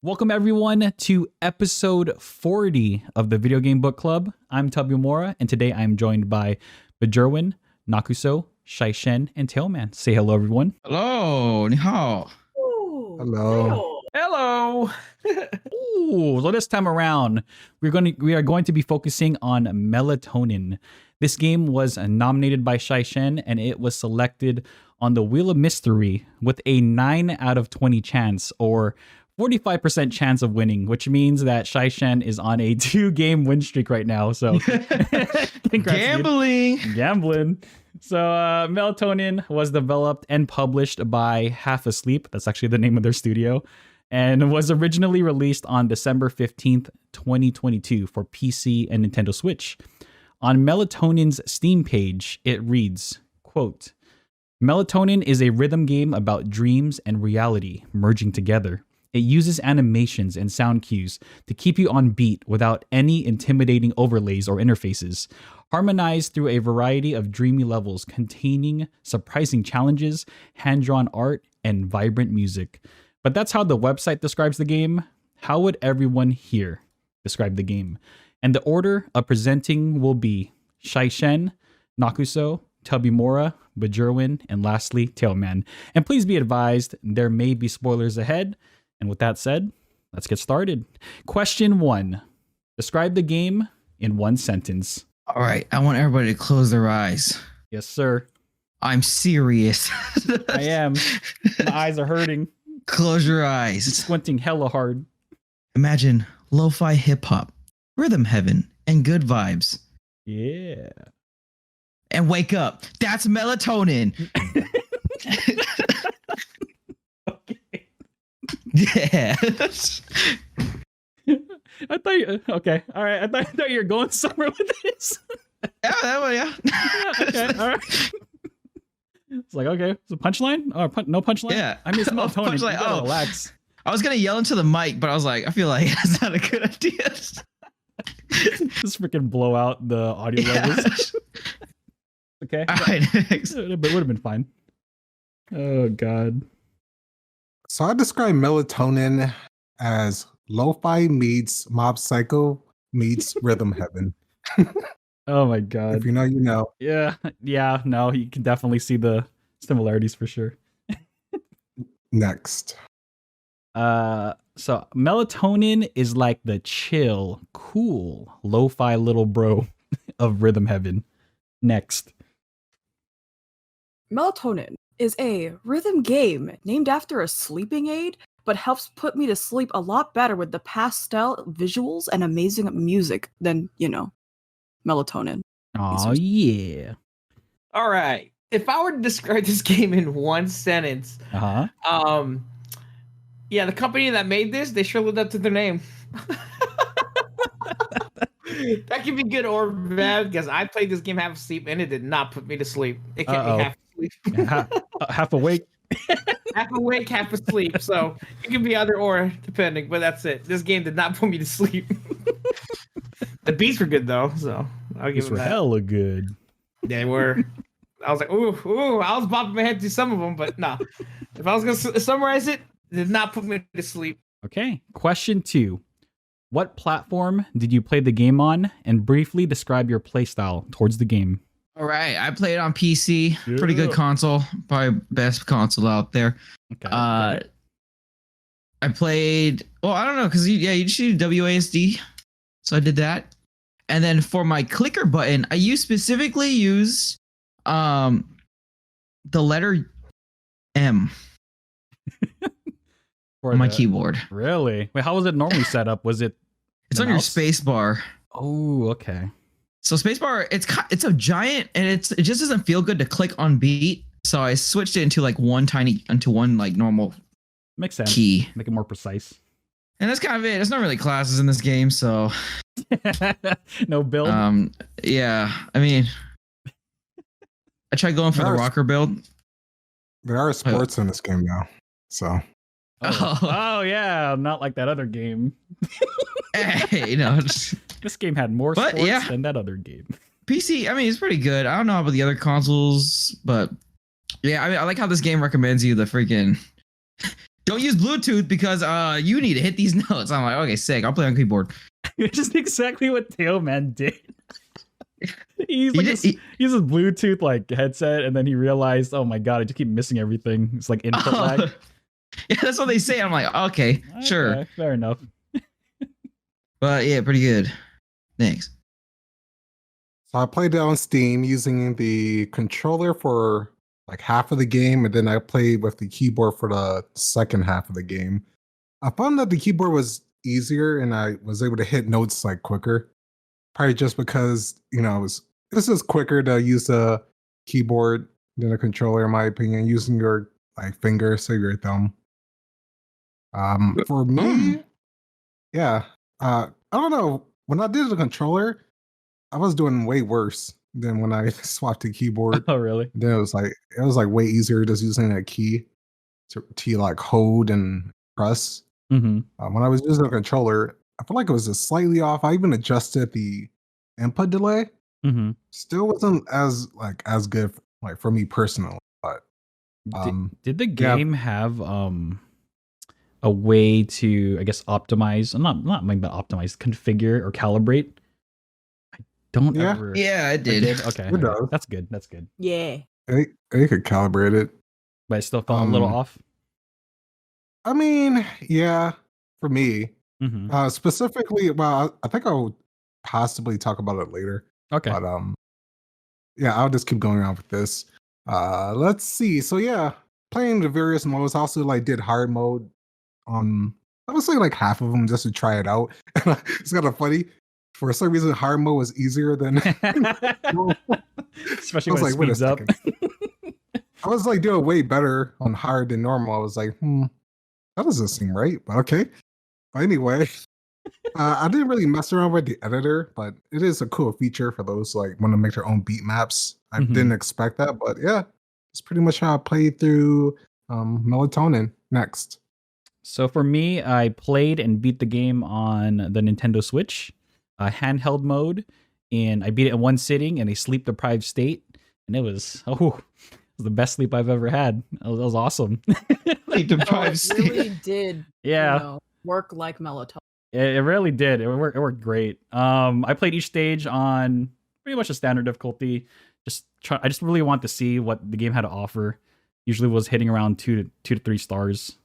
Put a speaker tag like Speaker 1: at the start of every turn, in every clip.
Speaker 1: Welcome everyone to episode 40 of the Video Game Book Club. I'm Tubumora, and today I'm joined by Bajerwin, Nakuso, Shaishen, and Tailman. Say hello, everyone.
Speaker 2: Hello, ni hao.
Speaker 3: Hello.
Speaker 4: Hello.
Speaker 1: Ooh, so this time around, we are going to be focusing on Melatonin. This game was nominated by Shaishen, and it was selected on the Wheel of Mystery with a 9 out of 20 chance, or 45% chance of winning, which means that Shaishen is on a 2-game win streak right now. So,
Speaker 2: Gambling.
Speaker 1: Gambling. So, Melatonin was developed and published by Half Asleep. That's actually the name of their studio. And was originally released on December 15th, 2022 for PC and Nintendo Switch. On Melatonin's Steam page, it reads, quote, "Melatonin is a rhythm game about dreams and reality merging together. It uses animations and sound cues to keep you on beat without any intimidating overlays or interfaces, harmonized through a variety of dreamy levels containing surprising challenges, hand-drawn art, and vibrant music." But that's how the website describes the game. How would everyone here describe the game? And the order of presenting will be Shaishen, Nakuso, Tubumora, Bajerwin, and lastly, Tailman. And please be advised, there may be spoilers ahead. And with that said, let's get started. Question 1. Describe the game in 1 sentence.
Speaker 2: All right, I want everybody to close their eyes.
Speaker 1: Yes, sir.
Speaker 2: I'm serious.
Speaker 1: I am. My eyes are hurting.
Speaker 2: Close your eyes.
Speaker 1: Squinting hella hard.
Speaker 2: Imagine lo-fi hip-hop, rhythm heaven, and good vibes.
Speaker 1: Yeah.
Speaker 2: And wake up. That's melatonin.
Speaker 1: Okay.
Speaker 2: Yeah.
Speaker 1: I thought you, okay. All right. I thought you were going somewhere with this.
Speaker 2: Yeah, that one, yeah.
Speaker 1: Yeah, okay. All right. It's like, okay. It's a punchline? Oh, no punchline?
Speaker 2: Yeah.
Speaker 1: I mean, it's melatonin.
Speaker 2: Punchline,
Speaker 1: You gotta
Speaker 2: oh.
Speaker 1: relax.
Speaker 2: I was going to yell into the mic, but I was like, I feel like that's not a good idea.
Speaker 1: Just freaking blow out the audio levels. Okay.
Speaker 2: All right, next.
Speaker 1: But it would have been fine. Oh, God.
Speaker 3: So I describe melatonin as lo-fi meets Mob Psycho meets Rhythm Heaven.
Speaker 1: Oh, my God.
Speaker 3: If you know, you know.
Speaker 1: Yeah. Yeah. No, you can definitely see the similarities for sure.
Speaker 3: Next.
Speaker 1: So Melatonin is like the chill, cool, lo-fi little bro of Rhythm Heaven. Next.
Speaker 4: Melatonin is a rhythm game named after a sleeping aid, but helps put me to sleep a lot better with the pastel visuals and amazing music than, Melatonin.
Speaker 1: Oh, yeah.
Speaker 5: All right. If I were to describe this game in 1 sentence,
Speaker 1: Uh-huh.
Speaker 5: yeah, the company that made this, they sure lived up to their name. That could be good or bad because I played this game half asleep and it did not put me to sleep. It kept me half asleep.
Speaker 1: Half awake.
Speaker 5: Half awake, half asleep. So it can be either or, depending. But that's it. This game did not put me to sleep. The beats were good though, so I'll give
Speaker 1: These
Speaker 5: them
Speaker 1: were
Speaker 5: that.
Speaker 1: hella good.
Speaker 5: They were. I was like, ooh, I was bopping my head to some of them, but no. If I was gonna summarize it, did not put me to sleep.
Speaker 1: Okay. Question 2. What platform did you play the game on? And briefly describe your playstyle towards the game.
Speaker 2: All right, I played on PC. Pretty
Speaker 1: Yeah.
Speaker 2: good console. Probably best console out there.
Speaker 1: Okay.
Speaker 2: I played. Well, I don't know because you just need WASD, so I did that. And then for my clicker button, I specifically use the letter M
Speaker 1: For
Speaker 2: on my
Speaker 1: the-
Speaker 2: keyboard.
Speaker 1: Really? Wait, how was it normally set up? Was it?
Speaker 2: It's
Speaker 1: the
Speaker 2: on your
Speaker 1: mouse?
Speaker 2: space bar.
Speaker 1: Oh, okay.
Speaker 2: So spacebar, it's a giant, and it just doesn't feel good to click on beat. So I switched it into one like normal
Speaker 1: Makes sense.
Speaker 2: key,
Speaker 1: Make it more precise.
Speaker 2: and that's kind of it. There's not really classes in this game, so
Speaker 1: No build.
Speaker 2: yeah. I mean, I tried going for the
Speaker 3: Nice.
Speaker 2: rocker build.
Speaker 3: There are sports in this game now. So
Speaker 1: Oh, yeah, not like that other game.
Speaker 2: Hey,
Speaker 1: This game had more
Speaker 2: But,
Speaker 1: sports
Speaker 2: yeah.
Speaker 1: than that other game.
Speaker 2: PC. I mean, it's pretty good. I don't know about the other consoles, but yeah, I mean, I like how this game recommends you the freaking don't use Bluetooth because you need to hit these notes. I'm like, okay, sick. I'll play on keyboard.
Speaker 1: Which is exactly what Tailman did. He's
Speaker 2: He
Speaker 1: like
Speaker 2: did-
Speaker 1: he uses a Bluetooth like headset, and then he realized, oh my god, I just keep missing everything. It's like input lag.
Speaker 2: Yeah, that's what they say. I'm like, okay, sure.
Speaker 1: Okay, fair enough.
Speaker 2: But yeah, pretty good. Thanks.
Speaker 3: So I played it on Steam using the controller for like half of the game, and then I played with the keyboard for the second half of the game. I found that the keyboard was easier, and I was able to hit notes like quicker. Probably just because this is quicker to use a keyboard than a controller, in my opinion. Using your like finger, so your thumb. For me, yeah. I don't know. When I did the controller, I was doing way worse than when I swapped to keyboard.
Speaker 1: Oh really?
Speaker 3: Then it was like way easier just using a key to like hold and press.
Speaker 1: Mm-hmm.
Speaker 3: When I was using a controller, I feel like it was just slightly off. I even adjusted the input delay.
Speaker 1: Mm-hmm.
Speaker 3: Still wasn't as good like for me personally. But
Speaker 1: Did the
Speaker 3: yeah.
Speaker 1: game have a way to, I guess, optimize? Not maybe optimize, configure or calibrate? I don't
Speaker 3: Yeah.
Speaker 1: ever.
Speaker 2: Yeah, it
Speaker 1: I
Speaker 2: did.
Speaker 1: Okay,
Speaker 3: It does.
Speaker 1: that's good. That's good.
Speaker 4: Yeah.
Speaker 3: they could calibrate it.
Speaker 1: But it still felt a little
Speaker 3: Um,
Speaker 1: off.
Speaker 3: I mean, yeah, for me
Speaker 1: Mm-hmm.
Speaker 3: specifically. Well, I think I'll possibly talk about it later.
Speaker 1: Okay.
Speaker 3: But yeah, I'll just keep going on with this. Let's see. So yeah, playing the various modes. I also like did hard mode. I would say like half of them just to try it out. It's kind of funny. For some reason, hard mode was easier than.
Speaker 1: Especially
Speaker 3: I
Speaker 1: when
Speaker 3: was
Speaker 1: it
Speaker 3: like, wait a
Speaker 1: speeds up.
Speaker 3: I was like doing way better on hard than normal. I was like, that doesn't seem right, but okay. But anyway, I didn't really mess around with the editor, but it is a cool feature for those like want to make their own beat maps. I
Speaker 1: Mhm.
Speaker 3: didn't expect that, but yeah, it's pretty much how I played through Melatonin. Next,
Speaker 1: So for me, I played and beat the game on the Nintendo Switch, handheld mode, and I beat it in one sitting in a sleep-deprived state, and it was the best sleep I've ever had. That was awesome.
Speaker 2: Sleep
Speaker 4: Oh,
Speaker 2: deprived
Speaker 4: it
Speaker 2: state.
Speaker 4: really did.
Speaker 1: Yeah.
Speaker 4: Work like melatonin.
Speaker 1: It really did. It worked great. I played each stage on pretty much a standard difficulty. I just really want to see what the game had to offer. Usually was hitting around 2 to 3 stars.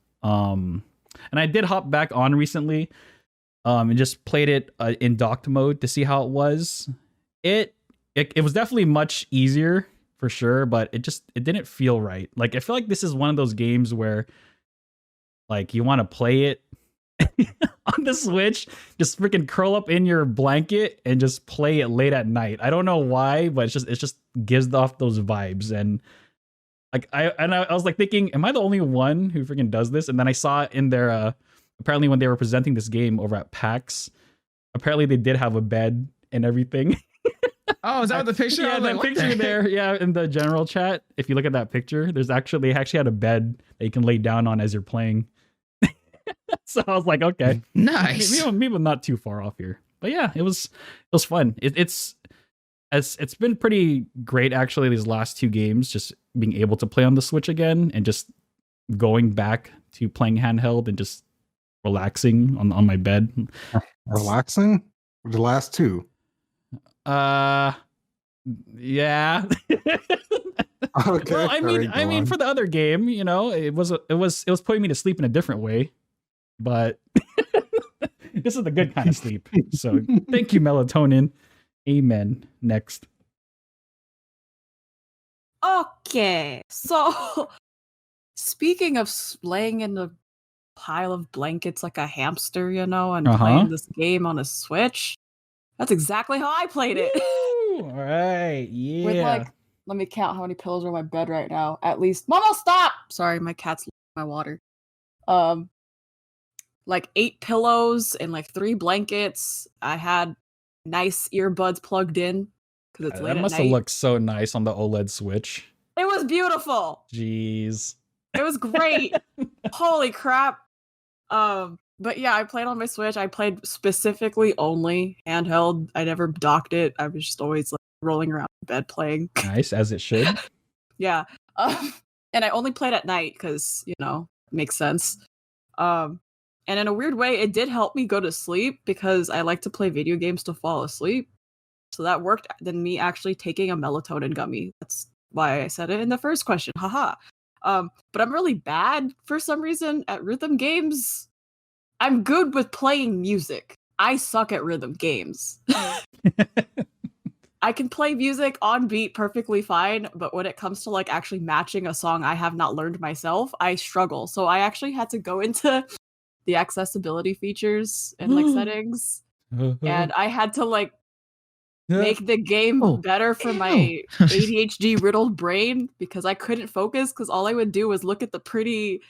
Speaker 1: And I did hop back on recently, and just played it in docked mode to see how it was. It was definitely much easier for sure, but it didn't feel right. Like I feel like this is one of those games where like you want to play it on the Switch, just freaking curl up in your blanket and just play it late at night. I don't know why, but it just gives off those vibes. And like I was like thinking, am I the only one who freaking does this? And then I saw in their apparently when they were presenting this game over at PAX, apparently they did have a bed and everything.
Speaker 2: Oh, is that what the picture?
Speaker 1: Yeah,
Speaker 2: I was
Speaker 1: that
Speaker 2: like, what the
Speaker 1: picture
Speaker 2: heck?
Speaker 1: there. Yeah, in the general chat, if you look at that picture, they actually had a bed that you can lay down on as you're playing. So I was like, okay,
Speaker 2: Nice.
Speaker 1: maybe I'm not too far off here. But yeah, it was fun. It's been pretty great actually these last 2 games, just being able to play on the Switch again and just going back to playing handheld and just relaxing on my bed.
Speaker 3: relaxing. The last 2.
Speaker 1: Yeah.
Speaker 3: Okay.
Speaker 1: Well, I mean, for the other game, it was putting me to sleep in a different way, but this is the good kind of sleep. So thank you, Melatonin. Amen. Next.
Speaker 4: Okay, so speaking of laying in a pile of blankets like a hamster, and playing this game on a Switch, that's exactly how I played it.
Speaker 1: Woo! All right. Yeah.
Speaker 4: With let me count how many pillows are on my bed right now. At least, Mama, stop! Sorry, my cat's licking my water. 8 pillows and 3 blankets. I had nice earbuds plugged in because it's late
Speaker 1: that
Speaker 4: at
Speaker 1: must have
Speaker 4: night.
Speaker 1: looked so nice on the OLED Switch.
Speaker 4: It was beautiful.
Speaker 1: Jeez.
Speaker 4: It was great. Holy crap. But yeah, I played on my Switch. I played specifically only handheld. I never docked it. I was just always rolling around in bed playing.
Speaker 1: Nice, as it should.
Speaker 4: Yeah. And I only played at night because, makes sense. And in a weird way, it did help me go to sleep because I like to play video games to fall asleep. So that worked than me actually taking a melatonin gummy. That's why I said it in the first question. Haha. But I'm really bad for some reason at rhythm games. I'm good with playing music. I suck at rhythm games. I can play music on beat perfectly fine, but when it comes to like actually matching a song I have not learned myself, I struggle. So I actually had to go into the accessibility features and like settings, and I had to like make the game
Speaker 2: Oh,
Speaker 4: better for
Speaker 2: ew.
Speaker 4: my ADHD riddled brain because I couldn't focus because all I would do was look at the pretty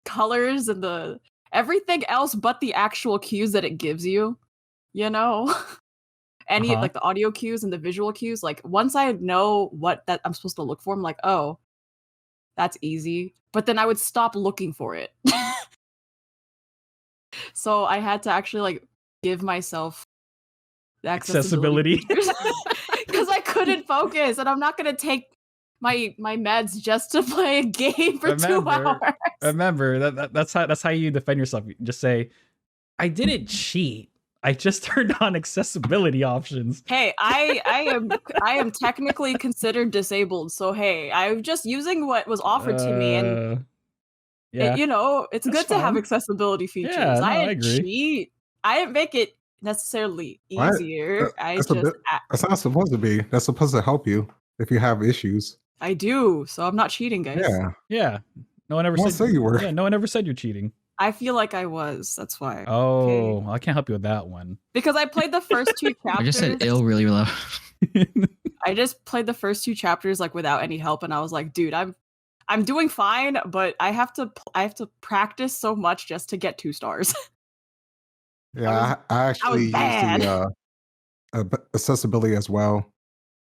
Speaker 4: colors and the everything else but the actual cues that it gives you, you know? Any
Speaker 1: Uh-huh.
Speaker 4: like the audio cues and the visual cues, like once I know what that I'm supposed to look for, I'm like, oh, that's easy. But then I would stop looking for it. So I had to actually like give myself the accessibility because I couldn't focus, and I'm not gonna take my meds just to play a game for 2 hours.
Speaker 1: Remember that's how you defend yourself. You just say, I didn't cheat. I just turned on accessibility options.
Speaker 4: Hey, I am technically considered disabled, so hey, I'm just using what was offered to me, and
Speaker 1: yeah,
Speaker 4: you know, it's
Speaker 1: That's
Speaker 4: good to have
Speaker 1: fine.
Speaker 4: accessibility features.
Speaker 1: Yeah, no,
Speaker 4: I
Speaker 1: I
Speaker 4: didn't
Speaker 1: agree.
Speaker 4: cheat. I didn't make it necessarily
Speaker 3: What?
Speaker 4: easier. I
Speaker 3: That's a
Speaker 4: just
Speaker 3: bit. That's not supposed to be. That's supposed to help you if you have issues.
Speaker 4: I do, so I'm not cheating, guys.
Speaker 3: Yeah.
Speaker 1: Yeah, no one ever
Speaker 3: Well,
Speaker 1: said
Speaker 3: say you were.
Speaker 1: Yeah, no one ever said you're cheating.
Speaker 4: I feel like I was. That's why.
Speaker 1: Oh,
Speaker 4: Okay.
Speaker 1: I can't help you with that one.
Speaker 4: Because I played the first 2 chapters.
Speaker 2: I just said ill really loud.
Speaker 4: I just played the first 2 chapters like without any help, and I was like, dude, I'm doing fine, but I have to practice so much just to get 2 stars.
Speaker 3: Yeah, I actually use
Speaker 4: bad.
Speaker 3: the accessibility as well.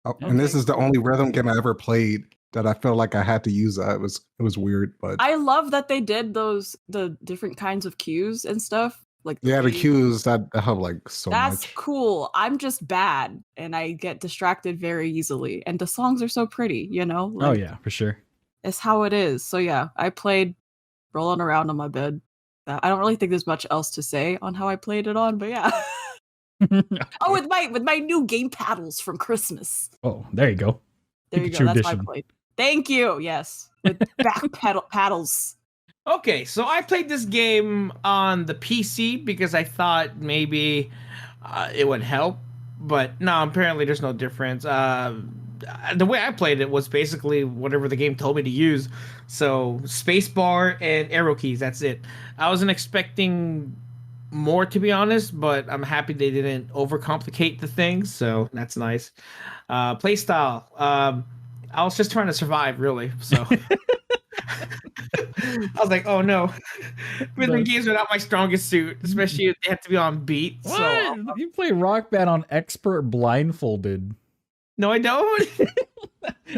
Speaker 3: Oh, and this
Speaker 4: Okay,
Speaker 3: is the
Speaker 4: cool.
Speaker 3: only rhythm game I ever played that I felt like I had to use that. It was weird, but
Speaker 4: I love that they did the different kinds of cues and stuff. Like
Speaker 3: yeah, the
Speaker 4: way-
Speaker 3: cues that help like so
Speaker 4: That's
Speaker 3: much.
Speaker 4: cool. I'm just bad and I get distracted very easily. And the songs are so pretty, you know? Like,
Speaker 1: Oh yeah, for sure.
Speaker 4: it's how it is. So yeah, I played rolling around on my bed. I don't really think there's much else to say on how I played it on, but yeah. Oh, with my new game paddles from Christmas.
Speaker 1: Oh, there you go.
Speaker 4: There you
Speaker 1: Pikachu
Speaker 4: go. That's
Speaker 1: edition.
Speaker 4: how I played. Thank you. Yes, with back paddles.
Speaker 5: Okay, so I played this game on the PC because I thought maybe it would help, but no, apparently there's no difference. The way I played it was basically whatever the game told me to use. So spacebar and arrow keys, that's it. I wasn't expecting more, to be honest, but I'm happy they didn't overcomplicate the things, so that's nice. Playstyle. I was just trying to survive, really, so... I was like, oh no. Rhythm games are not my strongest suit, especially if they have to be on beat.
Speaker 1: What?
Speaker 5: So
Speaker 1: You play Rock Band on expert blindfolded.
Speaker 5: no, I don't.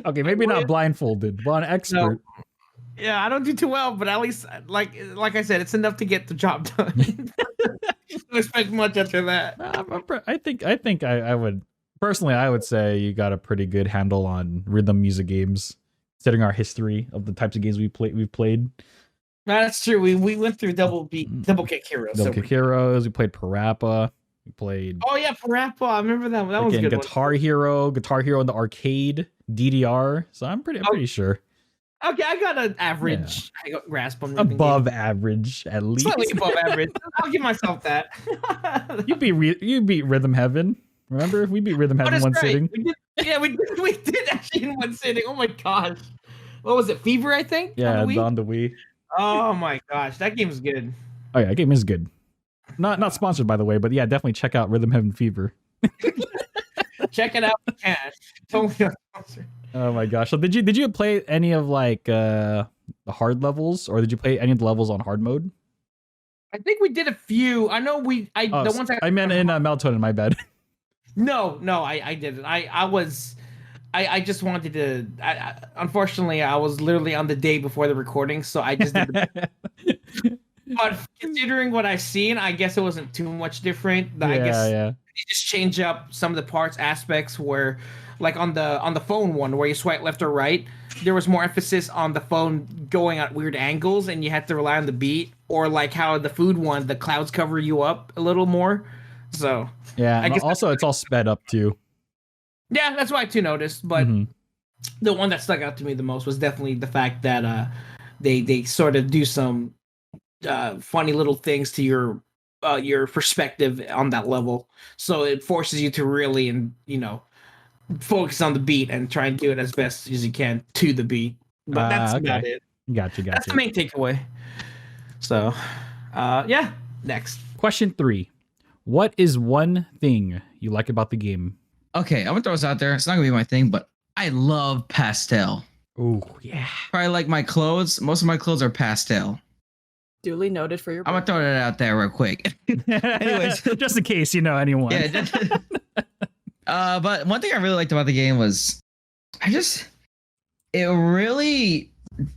Speaker 1: Okay, maybe not blindfolded, but on expert.
Speaker 5: Yeah, I don't do too well, but at least like I said, it's enough to get the job done. Don't expect much after that.
Speaker 1: I think I would personally. I would say you got a pretty good handle on rhythm music games, considering our history of the types of games we've played.
Speaker 5: That's true. We went through double kick heroes.
Speaker 1: Double Kick Heroes. We played Parappa. We played.
Speaker 5: Oh yeah, Parappa. I remember that one. That was a good.
Speaker 1: Guitar Hero in the arcade, DDR. So I'm pretty sure.
Speaker 5: Okay, I got an average grasp on rhythm
Speaker 1: Above
Speaker 5: games.
Speaker 1: average, at least.
Speaker 5: Slightly above average. I'll give myself that.
Speaker 1: You beat Rhythm Heaven. Remember, we beat Rhythm Heaven in one sitting.
Speaker 5: We did actually in one sitting. Oh my gosh. What was it? Fever, I think?
Speaker 1: Yeah,
Speaker 5: on the Wii?
Speaker 1: on the Wii.
Speaker 5: Oh my gosh, that game's good.
Speaker 1: Oh yeah, that game is good. Not sponsored, by the way, but yeah, definitely check out Rhythm Heaven Fever.
Speaker 5: Check it out. Yeah. Totally not sponsored.
Speaker 1: Oh my gosh! So did you play any of like the hard levels, or did you play any of the levels on hard mode?
Speaker 5: I think we did a few. I know the ones
Speaker 1: I meant in Melatonin. My bad.
Speaker 5: No, I didn't. I just wanted to. Unfortunately, I was literally on the day before the recording, so I just did. But considering what I've seen, I guess it wasn't too much different. I guess they just change up some of the parts aspects where, like on the phone one, where you swipe left or right. there was more emphasis on the phone going at weird angles, and you had to rely on the beat, or like how the food one, the clouds cover you up a little more. So
Speaker 1: Yeah,
Speaker 5: I
Speaker 1: and
Speaker 5: guess
Speaker 1: also it's all sped up too.
Speaker 5: yeah, that's what I too noticed. But
Speaker 1: Mhm.
Speaker 5: the one that stuck out to me the most was definitely the fact that they sort of do some funny little things to your perspective on that level. So it forces you to really and focus on the beat and try and do it as best as you can to the beat. But that's
Speaker 1: Okay.
Speaker 5: about it.
Speaker 1: Gotcha.
Speaker 5: That's the main takeaway. So, yeah. Next.
Speaker 1: Question 3. What is one thing you like about the game?
Speaker 2: Okay, I'm gonna throw this out there. It's not gonna be my thing, but I love pastel.
Speaker 1: Oh, yeah.
Speaker 2: Probably like my clothes. Most of my clothes are pastel.
Speaker 4: Duly noted for your.
Speaker 2: I'm gonna throw that out there real quick. Anyways.
Speaker 1: Just in case you know anyone.
Speaker 2: Yeah. But one thing I really liked about the game was it really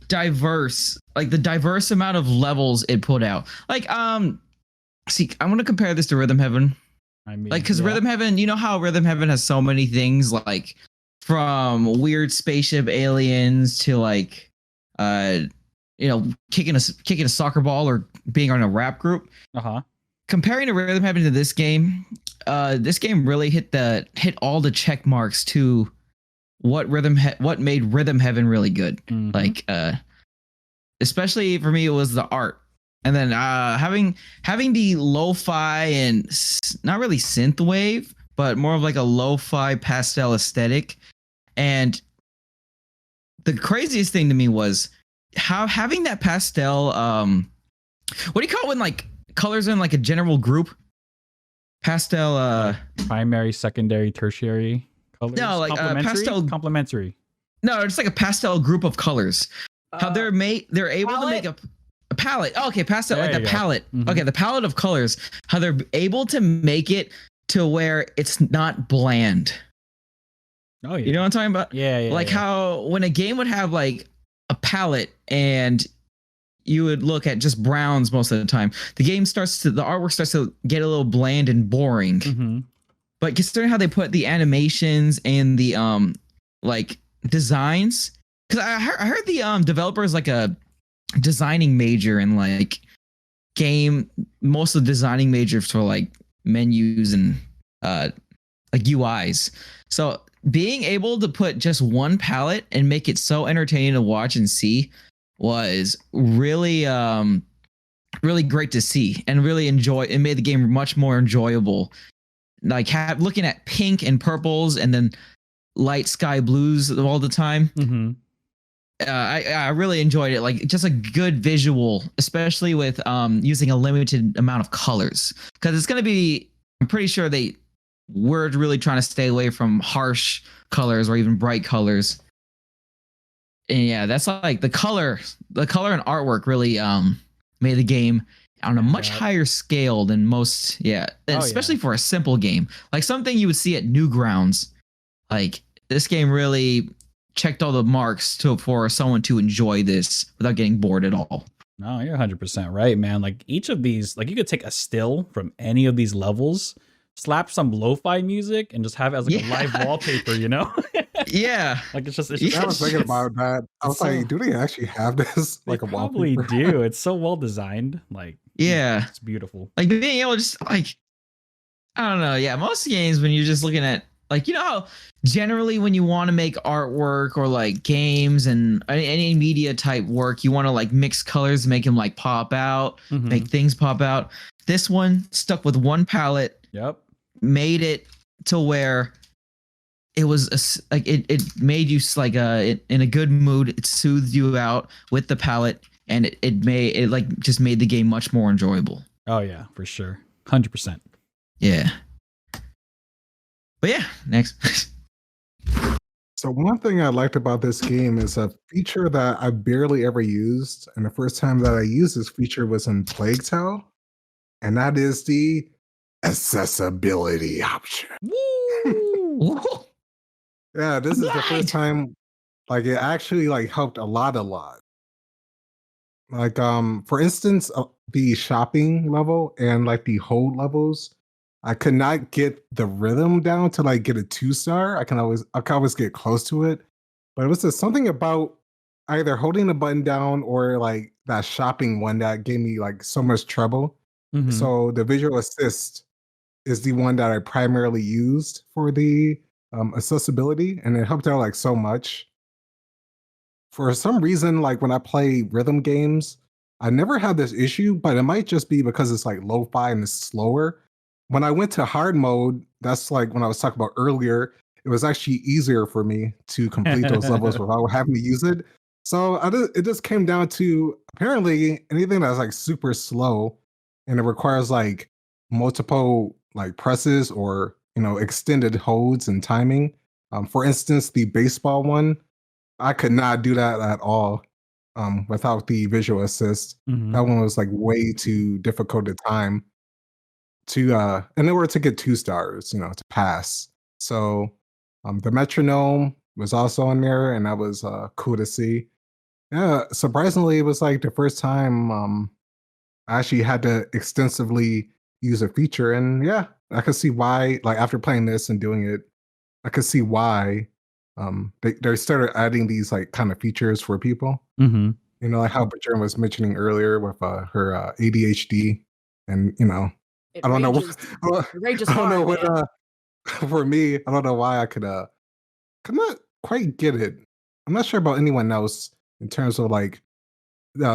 Speaker 2: diverse, like the diverse amount of levels it put out. Like, see, I want to compare this to Rhythm Heaven.
Speaker 1: I mean,
Speaker 2: Like, because
Speaker 1: yeah.
Speaker 2: Rhythm Heaven, you know how Rhythm Heaven has so many things, like from weird spaceship aliens to like, kicking a soccer ball or being on a rap group.
Speaker 1: Uh-huh.
Speaker 2: Comparing to Rhythm Heaven to this game really hit all the check marks to what made Rhythm Heaven really good.
Speaker 1: Mhm.
Speaker 2: Like, especially for me, it was the art. And then having the lo-fi and not really synthwave, but more of like a lo-fi pastel aesthetic. And the craziest thing to me was having that pastel. What do you call it when like colors in like a general group? Pastel.
Speaker 1: Primary, secondary, tertiary colors.
Speaker 2: No, like, pastel-
Speaker 1: Complementary.
Speaker 2: No, it's like a pastel group of colors. How they're able
Speaker 4: palette?
Speaker 2: to make a palette. Oh, okay, pastel,
Speaker 1: There
Speaker 2: like the
Speaker 1: you go.
Speaker 2: palette.
Speaker 1: Mhm.
Speaker 2: Okay, the palette of colors. How they're able to make it to where it's not bland.
Speaker 1: Oh, yeah.
Speaker 2: You know what I'm talking about?
Speaker 1: Yeah.
Speaker 2: Like
Speaker 1: yeah.
Speaker 2: how when a game would have like a palette and you would look at just browns most of the time, the artwork starts to get a little bland and boring.
Speaker 1: Mhm.
Speaker 2: But considering how they put the animations and the like designs, because I heard the developer is like a designing major and like most of the designing majors for like menus and like UIs. So being able to put just one palette and make it so entertaining to watch and see was really really great to see and really enjoy. It made the game much more enjoyable. Like looking at pink and purples and then light sky blues all the time.
Speaker 1: Mhm.
Speaker 2: I really enjoyed it. Like just a good visual, especially with using a limited amount of colors, because it's going to be. I'm pretty sure we're really trying to stay away from harsh colors or even bright colors. And yeah, that's like the color and artwork really made the game on a much higher scale than most. Yeah, and especially for a simple game, like something you would see at Newgrounds. Like this game really checked all the marks for someone to enjoy this without getting bored at all.
Speaker 1: No, you're 100% right, man. Like each of these, like you could take a still from any of these levels, slap some lo-fi music, and just have it as like a live wallpaper, you know?
Speaker 2: Yeah.
Speaker 1: Like it's just
Speaker 3: I was thinking about that. I was like, do they actually have this
Speaker 1: they
Speaker 3: like a
Speaker 1: probably
Speaker 3: wallpaper?
Speaker 1: do. It's so well designed. Like
Speaker 2: Yeah.
Speaker 1: it's beautiful.
Speaker 2: Like being able to just like, I don't know. Yeah. Most games when you're just looking at like, you know how generally when you want to make artwork or like games and any media type work, you want to like mix colors, make them like pop out,
Speaker 1: Mhm.
Speaker 2: make things pop out. This one stuck with one palette,
Speaker 1: Yep.
Speaker 2: made it to where it was like it made you like in a good mood. It soothed you out with the palette, and it like just made the game much more enjoyable.
Speaker 1: Oh yeah, for sure. 100%.
Speaker 2: Yeah. But yeah, next.
Speaker 3: So one thing I liked about this game is a feature that I barely ever used, and the first time that I used this feature was in Plague Tale, and that is the accessibility option.
Speaker 1: Woo!
Speaker 3: Yeah, this is the first time like it actually like helped a lot. Like for instance, the shopping level and like the hold levels, I could not get the rhythm down to like get a 2-star. I can always get close to it, but it was just something about either holding the button down or like that shopping one that gave me like so much trouble.
Speaker 1: Mhm.
Speaker 3: So the visual assist is the one that I primarily used for the accessibility, and it helped out like so much. For some reason, like when I play rhythm games, I never had this issue, but it might just be because it's like lo-fi and it's slower. When I went to hard mode, that's like when I was talking about earlier, it was actually easier for me to complete those levels without having to use it. So it just came down to apparently anything that's like super slow and it requires like multiple like presses or extended holds and timing. For instance, the baseball one, I could not do that at all without the visual assist.
Speaker 1: Mhm.
Speaker 3: That one was like way too difficult to time to in order to get 2 stars, to pass. So the metronome was also on there, and that was cool to see. Yeah, surprisingly, it was like the first time I actually had to extensively use a feature, and yeah, I could see why. Like after playing this and doing it, I could see why they started adding these like kind of features for people.
Speaker 1: Mhm.
Speaker 3: Like how Bajoran was mentioning earlier with her ADHD, and
Speaker 4: It
Speaker 3: I don't know.
Speaker 4: ranges.
Speaker 3: I don't,
Speaker 4: It ranges
Speaker 3: I don't know
Speaker 4: hard,
Speaker 3: what.
Speaker 4: man.
Speaker 3: For me, I don't know why I could not quite get it. I'm not sure about anyone else in terms of like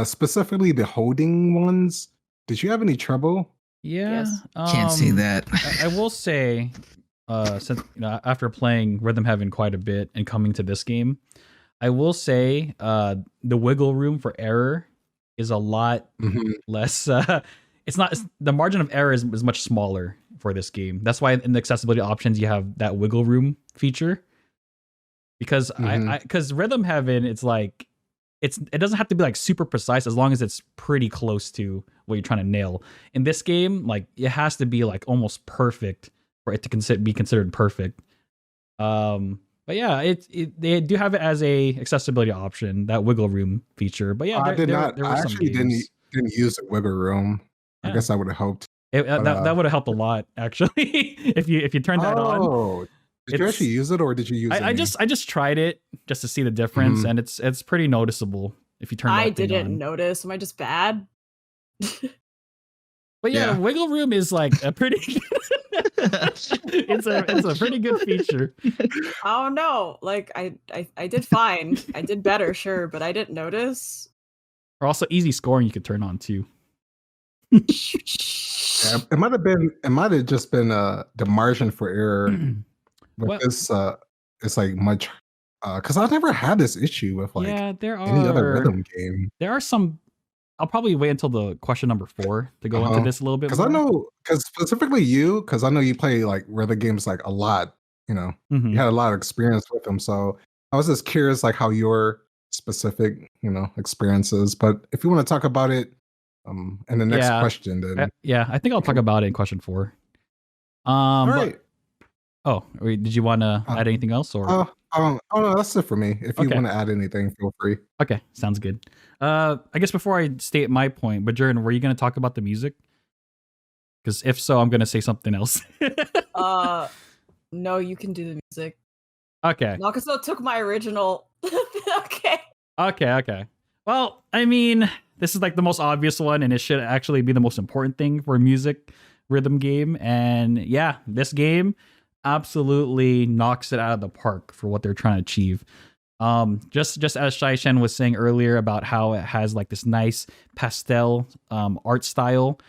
Speaker 3: specifically the holding ones. Did you have any trouble?
Speaker 1: Yeah.
Speaker 4: Yes.
Speaker 2: Can't say that.
Speaker 1: I will say, since after playing Rhythm Heaven quite a bit and coming to this game, I will say the wiggle room for error is a lot
Speaker 3: Mhm.
Speaker 1: less. The margin of error is much smaller for this game. That's why in the accessibility options you have that wiggle room feature. Because
Speaker 3: Mhm.
Speaker 1: because Rhythm Heaven, it's like it doesn't have to be like super precise as long as it's pretty close to what you're trying to nail. In this game, like it has to be like almost perfect for it to be considered perfect. But yeah, they do have it as a accessibility option, that wiggle room feature. But yeah,
Speaker 3: I did not.
Speaker 1: there were
Speaker 3: I
Speaker 1: some
Speaker 3: actually
Speaker 1: games.
Speaker 3: didn't use the wiggle room. I
Speaker 1: Yeah,
Speaker 3: guess I would have hoped. But
Speaker 1: that would have helped a lot actually if you turn that on.
Speaker 3: oh, did you actually
Speaker 1: It's
Speaker 3: use it or did you use
Speaker 1: I
Speaker 3: any?
Speaker 1: just tried it just to see the difference,
Speaker 3: Mhm.
Speaker 1: and it's pretty noticeable if you turn
Speaker 4: I
Speaker 1: that thing
Speaker 4: didn't
Speaker 1: on.
Speaker 4: notice. Am I just bad?
Speaker 1: But yeah,
Speaker 2: Yeah.
Speaker 1: wiggle room is like a pretty it's a pretty good feature.
Speaker 4: Oh no! Like I did fine. I did better, sure, but I didn't notice.
Speaker 1: Or also easy scoring you could turn on too.
Speaker 3: Yeah, it might have been. It might have just been the margin for error with
Speaker 1: Well,
Speaker 3: this. It's like much because I've never had this issue with like
Speaker 1: yeah,
Speaker 3: any other rhythm game.
Speaker 1: there are some. I'll probably wait until the question number 4 to go into this a little bit
Speaker 3: Because I
Speaker 1: more.
Speaker 3: know, because specifically you, because I know you play like rhythm games like a lot. You
Speaker 1: Mhm.
Speaker 3: had a lot of experience with them, so I was just curious like how your specific experiences. But if you want to talk about it in the next
Speaker 1: Yeah,
Speaker 3: question, then
Speaker 1: yeah, I think I'll talk about it in question 4.
Speaker 3: all
Speaker 1: But
Speaker 3: right.
Speaker 1: wait, did you want to
Speaker 3: Uh,
Speaker 1: add anything else or?
Speaker 3: oh no, that's it for me. If you
Speaker 1: Okay.
Speaker 3: want to add anything, feel free.
Speaker 1: Okay, sounds good. I guess before I state my point, but Jordan, were you going to talk about the music? Because if so, I'm going to say something else.
Speaker 4: No, you can do the music.
Speaker 1: Okay.
Speaker 4: Nakaso took my original. Okay.
Speaker 1: Okay. Well, I mean, this is like the most obvious one, and it should actually be the most important thing for a music rhythm game. And yeah, this game absolutely knocks it out of the park for what they're trying to achieve. Just as Shai Shen was saying earlier about how it has like this nice pastel art style,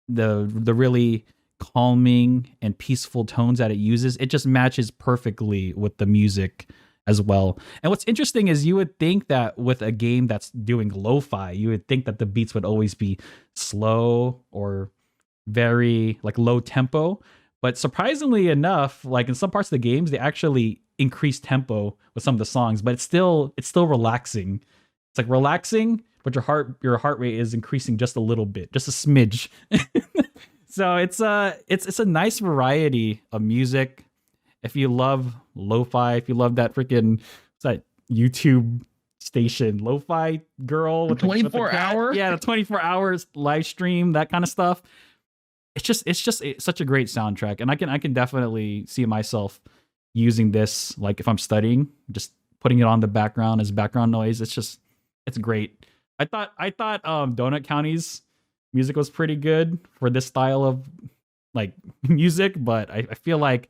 Speaker 1: the really calming and peaceful tones that it uses, it just matches perfectly with the music as well. And what's interesting is you would think that with a game that's doing lo-fi, you would think that the beats would always be slow or very like low tempo. But surprisingly enough, like in some parts of the games, they actually increase tempo with some of the songs, but it's still relaxing. It's like relaxing, but your heart rate is increasing just a little bit, just a smidge. So it's a nice variety of music. If you love lo-fi, if you love that freaking what's that YouTube station, Lo-Fi Girl with the
Speaker 2: 24
Speaker 1: cat?
Speaker 2: hour?
Speaker 1: Yeah, the 24 hours live stream, that kind of stuff. It's such a great soundtrack, and I can definitely see myself using this like if I'm studying, just putting it on the background as background noise. It's great. I thought Donut County's music was pretty good for this style of like music, but I feel like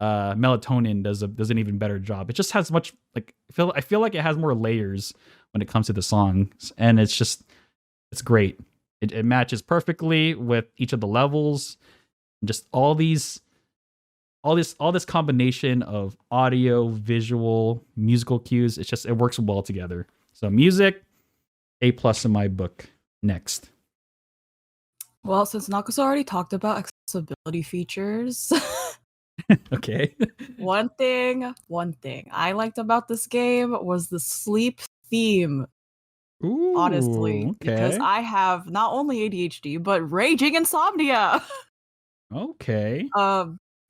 Speaker 1: Melatonin does an even better job. It just has much like I feel like it has more layers when it comes to the songs, and it's great. It matches perfectly with each of the levels. Just all this combination of audio, visual, musical cues. It works well together. So music, A+ in my book. Next.
Speaker 4: Well, since Nako's already talked about accessibility features,
Speaker 1: Okay.
Speaker 4: one thing I liked about this game was the sleep theme.
Speaker 1: Ooh,
Speaker 4: Honestly, because
Speaker 1: okay.
Speaker 4: I have not only ADHD but raging insomnia.
Speaker 1: Okay.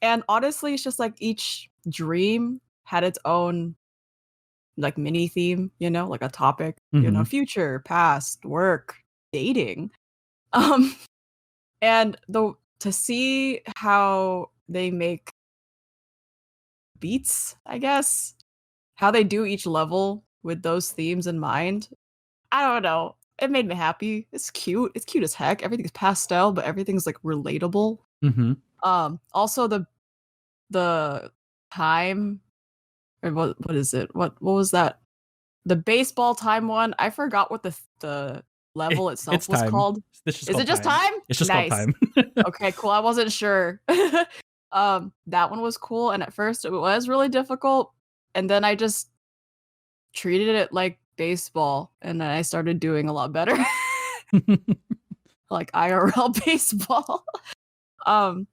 Speaker 4: And honestly, it's just like each dream had its own like mini theme, like a topic,
Speaker 1: Mhm.
Speaker 4: future, past, work, dating. Um, and to see how they make beats, I guess, how they do each level with those themes in mind. I don't know. It made me happy. It's cute. It's cute as heck. Everything's pastel, but everything's like relatable.
Speaker 1: Mhm.
Speaker 4: Also the time or what is it? What was that? The baseball time one. I forgot what the level itself
Speaker 1: It's
Speaker 4: was
Speaker 1: time.
Speaker 4: called.
Speaker 1: It's just
Speaker 4: Is
Speaker 1: called
Speaker 4: it just
Speaker 1: time.
Speaker 4: time?
Speaker 1: It's just called
Speaker 4: Nice.
Speaker 1: time.
Speaker 4: Okay, cool. I wasn't sure. That one was cool, and at first it was really difficult, and then I just treated it like baseball, and then I started doing a lot better. Like IRL baseball. Um,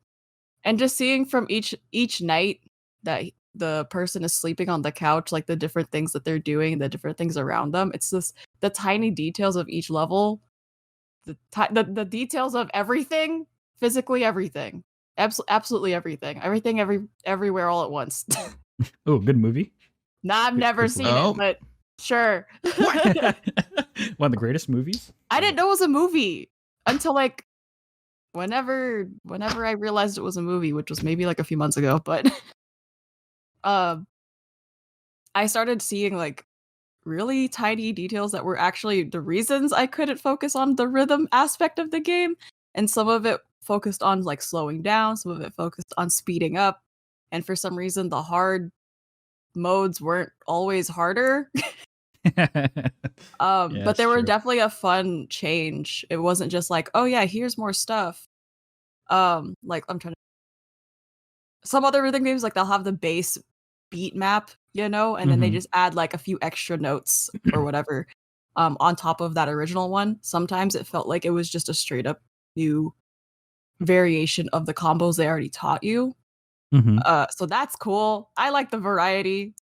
Speaker 4: and just seeing from each night that the person is sleeping on the couch, like the different things that they're doing, the different things around them. It's just the tiny details of each level, the details of everything, physically everything, absolutely everything, everywhere all at once.
Speaker 1: Oh, good movie.
Speaker 4: Nah, I've
Speaker 1: Good-
Speaker 4: never
Speaker 1: good
Speaker 4: seen
Speaker 2: movie.
Speaker 4: it, but sure.
Speaker 1: One of the greatest movies.
Speaker 4: I didn't know it was a movie until like whenever I realized it was a movie, which was maybe like a few months ago, but um I started seeing like really tiny details that were actually the reasons I couldn't focus on the rhythm aspect of the game. And some of it focused on like slowing down, some of it focused on speeding up. And for some reason, the hard modes weren't always harder.
Speaker 1: Yeah,
Speaker 4: But
Speaker 1: that's
Speaker 4: they were
Speaker 1: true.
Speaker 4: definitely a fun change. It wasn't just like, oh yeah, here's more stuff. Like I'm trying to some other rhythm games, like they'll have the base beat map, and then they
Speaker 1: Mhm.
Speaker 4: just add like a few extra notes or whatever on top of that original one. Sometimes it felt like it was just a straight up new variation of the combos they already taught you.
Speaker 1: Mhm.
Speaker 4: So that's cool. I like the variety.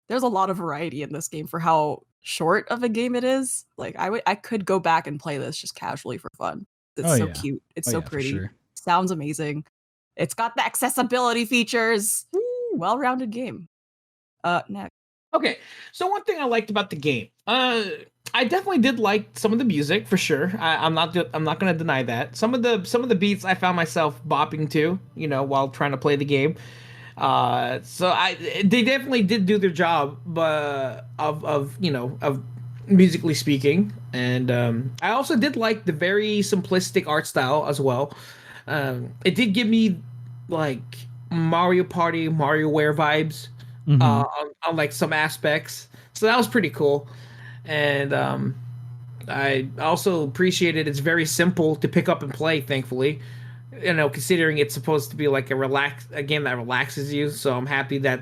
Speaker 4: There's a lot of variety in this game for how short of a game it is. Like I could go back and play this just casually for fun. It's
Speaker 1: Oh
Speaker 4: so
Speaker 1: yeah.
Speaker 4: cute. It's
Speaker 1: Oh
Speaker 4: so
Speaker 1: yeah, for
Speaker 4: pretty.
Speaker 1: sure.
Speaker 4: Sounds amazing. It's got the accessibility features. Well-rounded game. Next.
Speaker 5: Okay, so one thing I liked about the game, I definitely did like some of the music for sure. I'm not gonna deny that. Some of the beats I found myself bopping to, while trying to play the game. So they definitely did do their job, but of musically speaking, and I also did like the very simplistic art style as well. It did give me like Mario Party, MarioWare vibes
Speaker 1: Mhm.
Speaker 5: on like some aspects. So that was pretty cool. And I also appreciated it's very simple to pick up and play, thankfully. Considering it's supposed to be like a game that relaxes you. So I'm happy that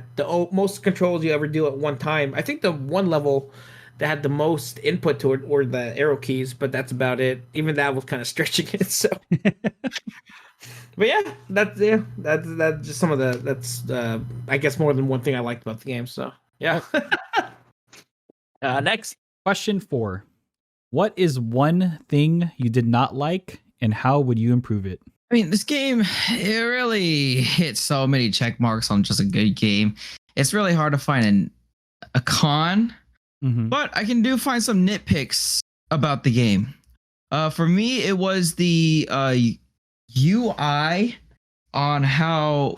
Speaker 5: most controls you ever do at one time. I think the one level that had the most input to it were the arrow keys, but that's about it. Even that was kind of stretching it. So, but yeah, that's just some of that's I guess more than one thing I liked about the game. So yeah. Next.
Speaker 1: Question 4. What is one thing you did not like, and how would you improve it?
Speaker 2: I mean, this game, it really hits so many check marks on just a good game. It's really hard to find a con,
Speaker 1: Mhm.
Speaker 2: but I can find some nitpicks about the game. For me, it was the UI on how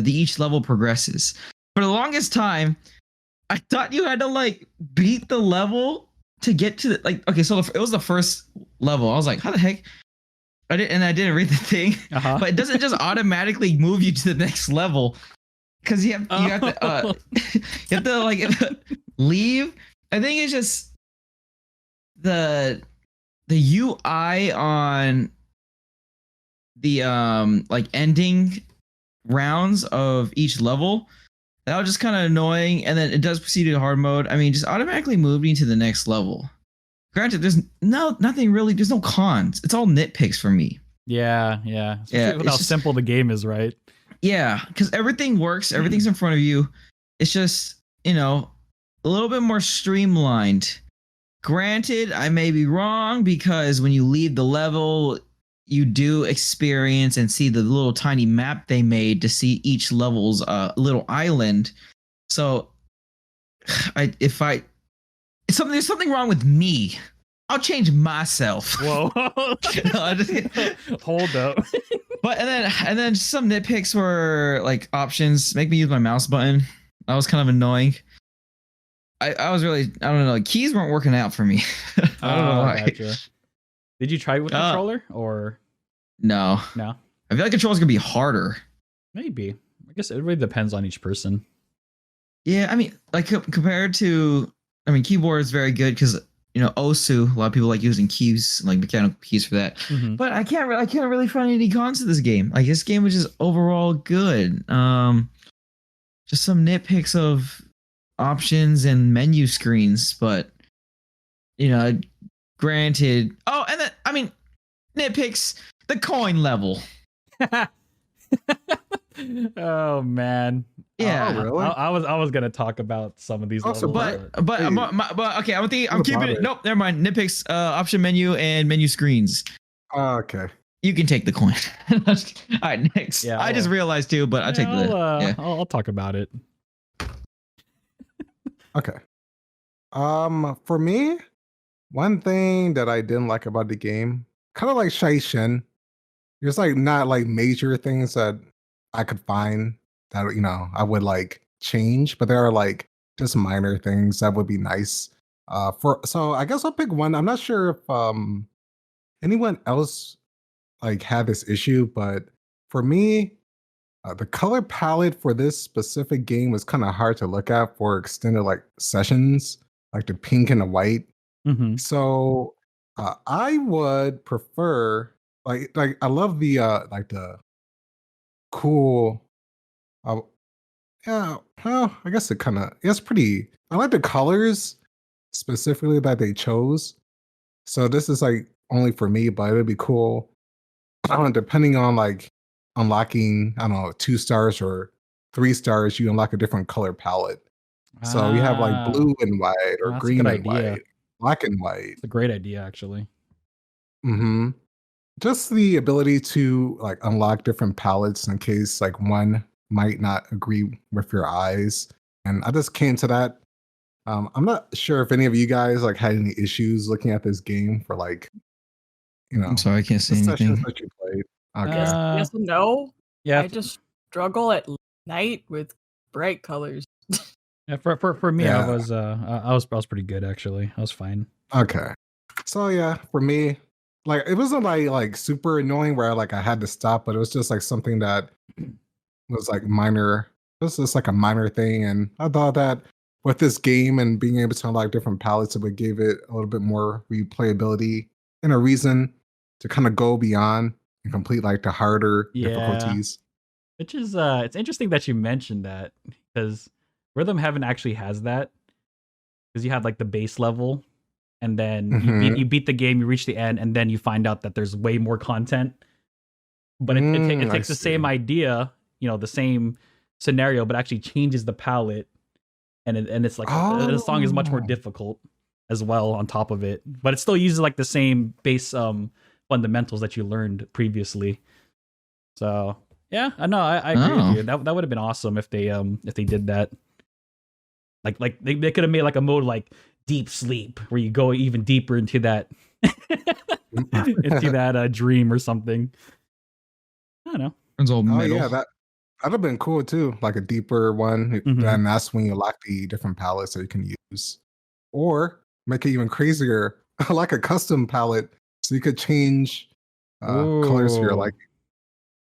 Speaker 2: each level progresses. For the longest time, I thought you had to like beat the level to get to the like. Okay, so it was the first level. I was like, how the heck? I didn't read the thing, but it doesn't just automatically move you to the next level because you have to you have to like leave. I think it's just the UI on the like ending rounds of each level. That was just kind of annoying, and then it does proceed to hard mode. I mean, just automatically move me to the next level. Granted, there's nothing really. There's no cons. It's all nitpicks for me.
Speaker 1: Yeah. Especially with how simple the game is, right?
Speaker 2: Yeah, because everything works. Everything's in front of you. It's just a little bit more streamlined. Granted, I may be wrong because when you leave the level, you do experience and see the little tiny map they made to see each level's little island. So, there's something wrong with me, I'll change myself.
Speaker 1: Whoa. Hold up.
Speaker 2: But and then some nitpicks were like options make me use my mouse button. That was kind of annoying. I was really, I don't know, like keys weren't working out for me. I don't know why.
Speaker 1: Gotcha. Did you try with controller or
Speaker 2: no?
Speaker 1: No.
Speaker 2: I feel like controller's gonna be harder.
Speaker 1: Maybe. I guess it really depends on each person.
Speaker 2: Yeah, I mean, like compared to, I mean, keyboard is very good because OSU. A lot of people like using keys, like mechanical keys for that.
Speaker 1: Mm-hmm.
Speaker 2: But I can't really find any cons to this game. Like this game was just overall good. Just some nitpicks of options and menu screens, but granted. Oh, and then I mean, nitpicks the coin level.
Speaker 1: Oh man.
Speaker 2: Yeah.
Speaker 3: Oh, really?
Speaker 1: I was gonna talk about some of these
Speaker 3: Also,
Speaker 1: levels.
Speaker 2: But okay, I'm keeping it. Nope, never mind. Nitpicks, option menu and menu screens.
Speaker 3: Okay.
Speaker 2: You can take the coin. All right, next.
Speaker 1: Yeah,
Speaker 2: I just realized too, but I'll take the.
Speaker 1: I'll talk about it.
Speaker 3: Okay. For me, one thing that I didn't like about the game, kind of like Shaishin, there's like not like major things that I could find that I would like change, but there are like just minor things that would be nice. So I guess I'll pick one. I'm not sure if anyone else like had this issue, but for me, the color palette for this specific game was kind of hard to look at for extended like sessions, like the pink and the white.
Speaker 1: Mm-hmm.
Speaker 3: So I would prefer like I love the like the cool. Yeah, well, I guess it's pretty. I like the colors specifically that they chose. So this is like only for me, but it would be cool. Depending on like unlocking, I don't know, 2 stars or 3 stars, you unlock a different color palette. So you have like blue and white or
Speaker 1: that's a
Speaker 3: green
Speaker 1: good
Speaker 3: and
Speaker 1: idea.
Speaker 3: white, black and white.
Speaker 1: It's a great idea, actually.
Speaker 3: Mm-hmm. Just the ability to like unlock different palettes in case like one might not agree with your eyes. And I just came to that. I'm not sure if any of you guys like had any issues looking at this game for like,
Speaker 2: I'm sorry, I can't
Speaker 3: the
Speaker 2: say
Speaker 3: sessions
Speaker 2: anything.
Speaker 3: that you played. Okay.
Speaker 4: Yes and no.
Speaker 1: Yeah.
Speaker 4: I just struggle at night with bright colors.
Speaker 1: Yeah, for me,
Speaker 3: Yeah.
Speaker 1: I was pretty good actually. I was fine.
Speaker 3: Okay. So yeah, for me, like it wasn't like super annoying where like I had to stop, but it was just like something that was like minor. It was just like a minor thing, and I thought that with this game and being able to unlock different palettes, it would give it a little bit more replayability and a reason to kind of go beyond and complete like the harder difficulties.
Speaker 1: Which is it's interesting that you mentioned that because Rhythm Heaven actually has that because you have like the base level and then you beat the game, you reach the end, and then you find out that there's way more content. But it takes the same idea, the same scenario, but actually changes the palette, and it's like the song is much more difficult as well on top of it. But it still uses like the same base fundamentals that you learned previously. So yeah, I know I agree with you. That would have been awesome if they did that. Like they could have made like a mode like deep sleep where you go even deeper into that into that dream or something. I don't know.
Speaker 2: It's all
Speaker 3: Oh
Speaker 2: metal.
Speaker 3: yeah, That'd have been cool too, like a deeper one.
Speaker 1: Mhm.
Speaker 3: Then that's when you lock the different palettes that you can use, or make it even crazier, like a custom palette, so you could change colors for your
Speaker 1: Ooh.
Speaker 3: liking.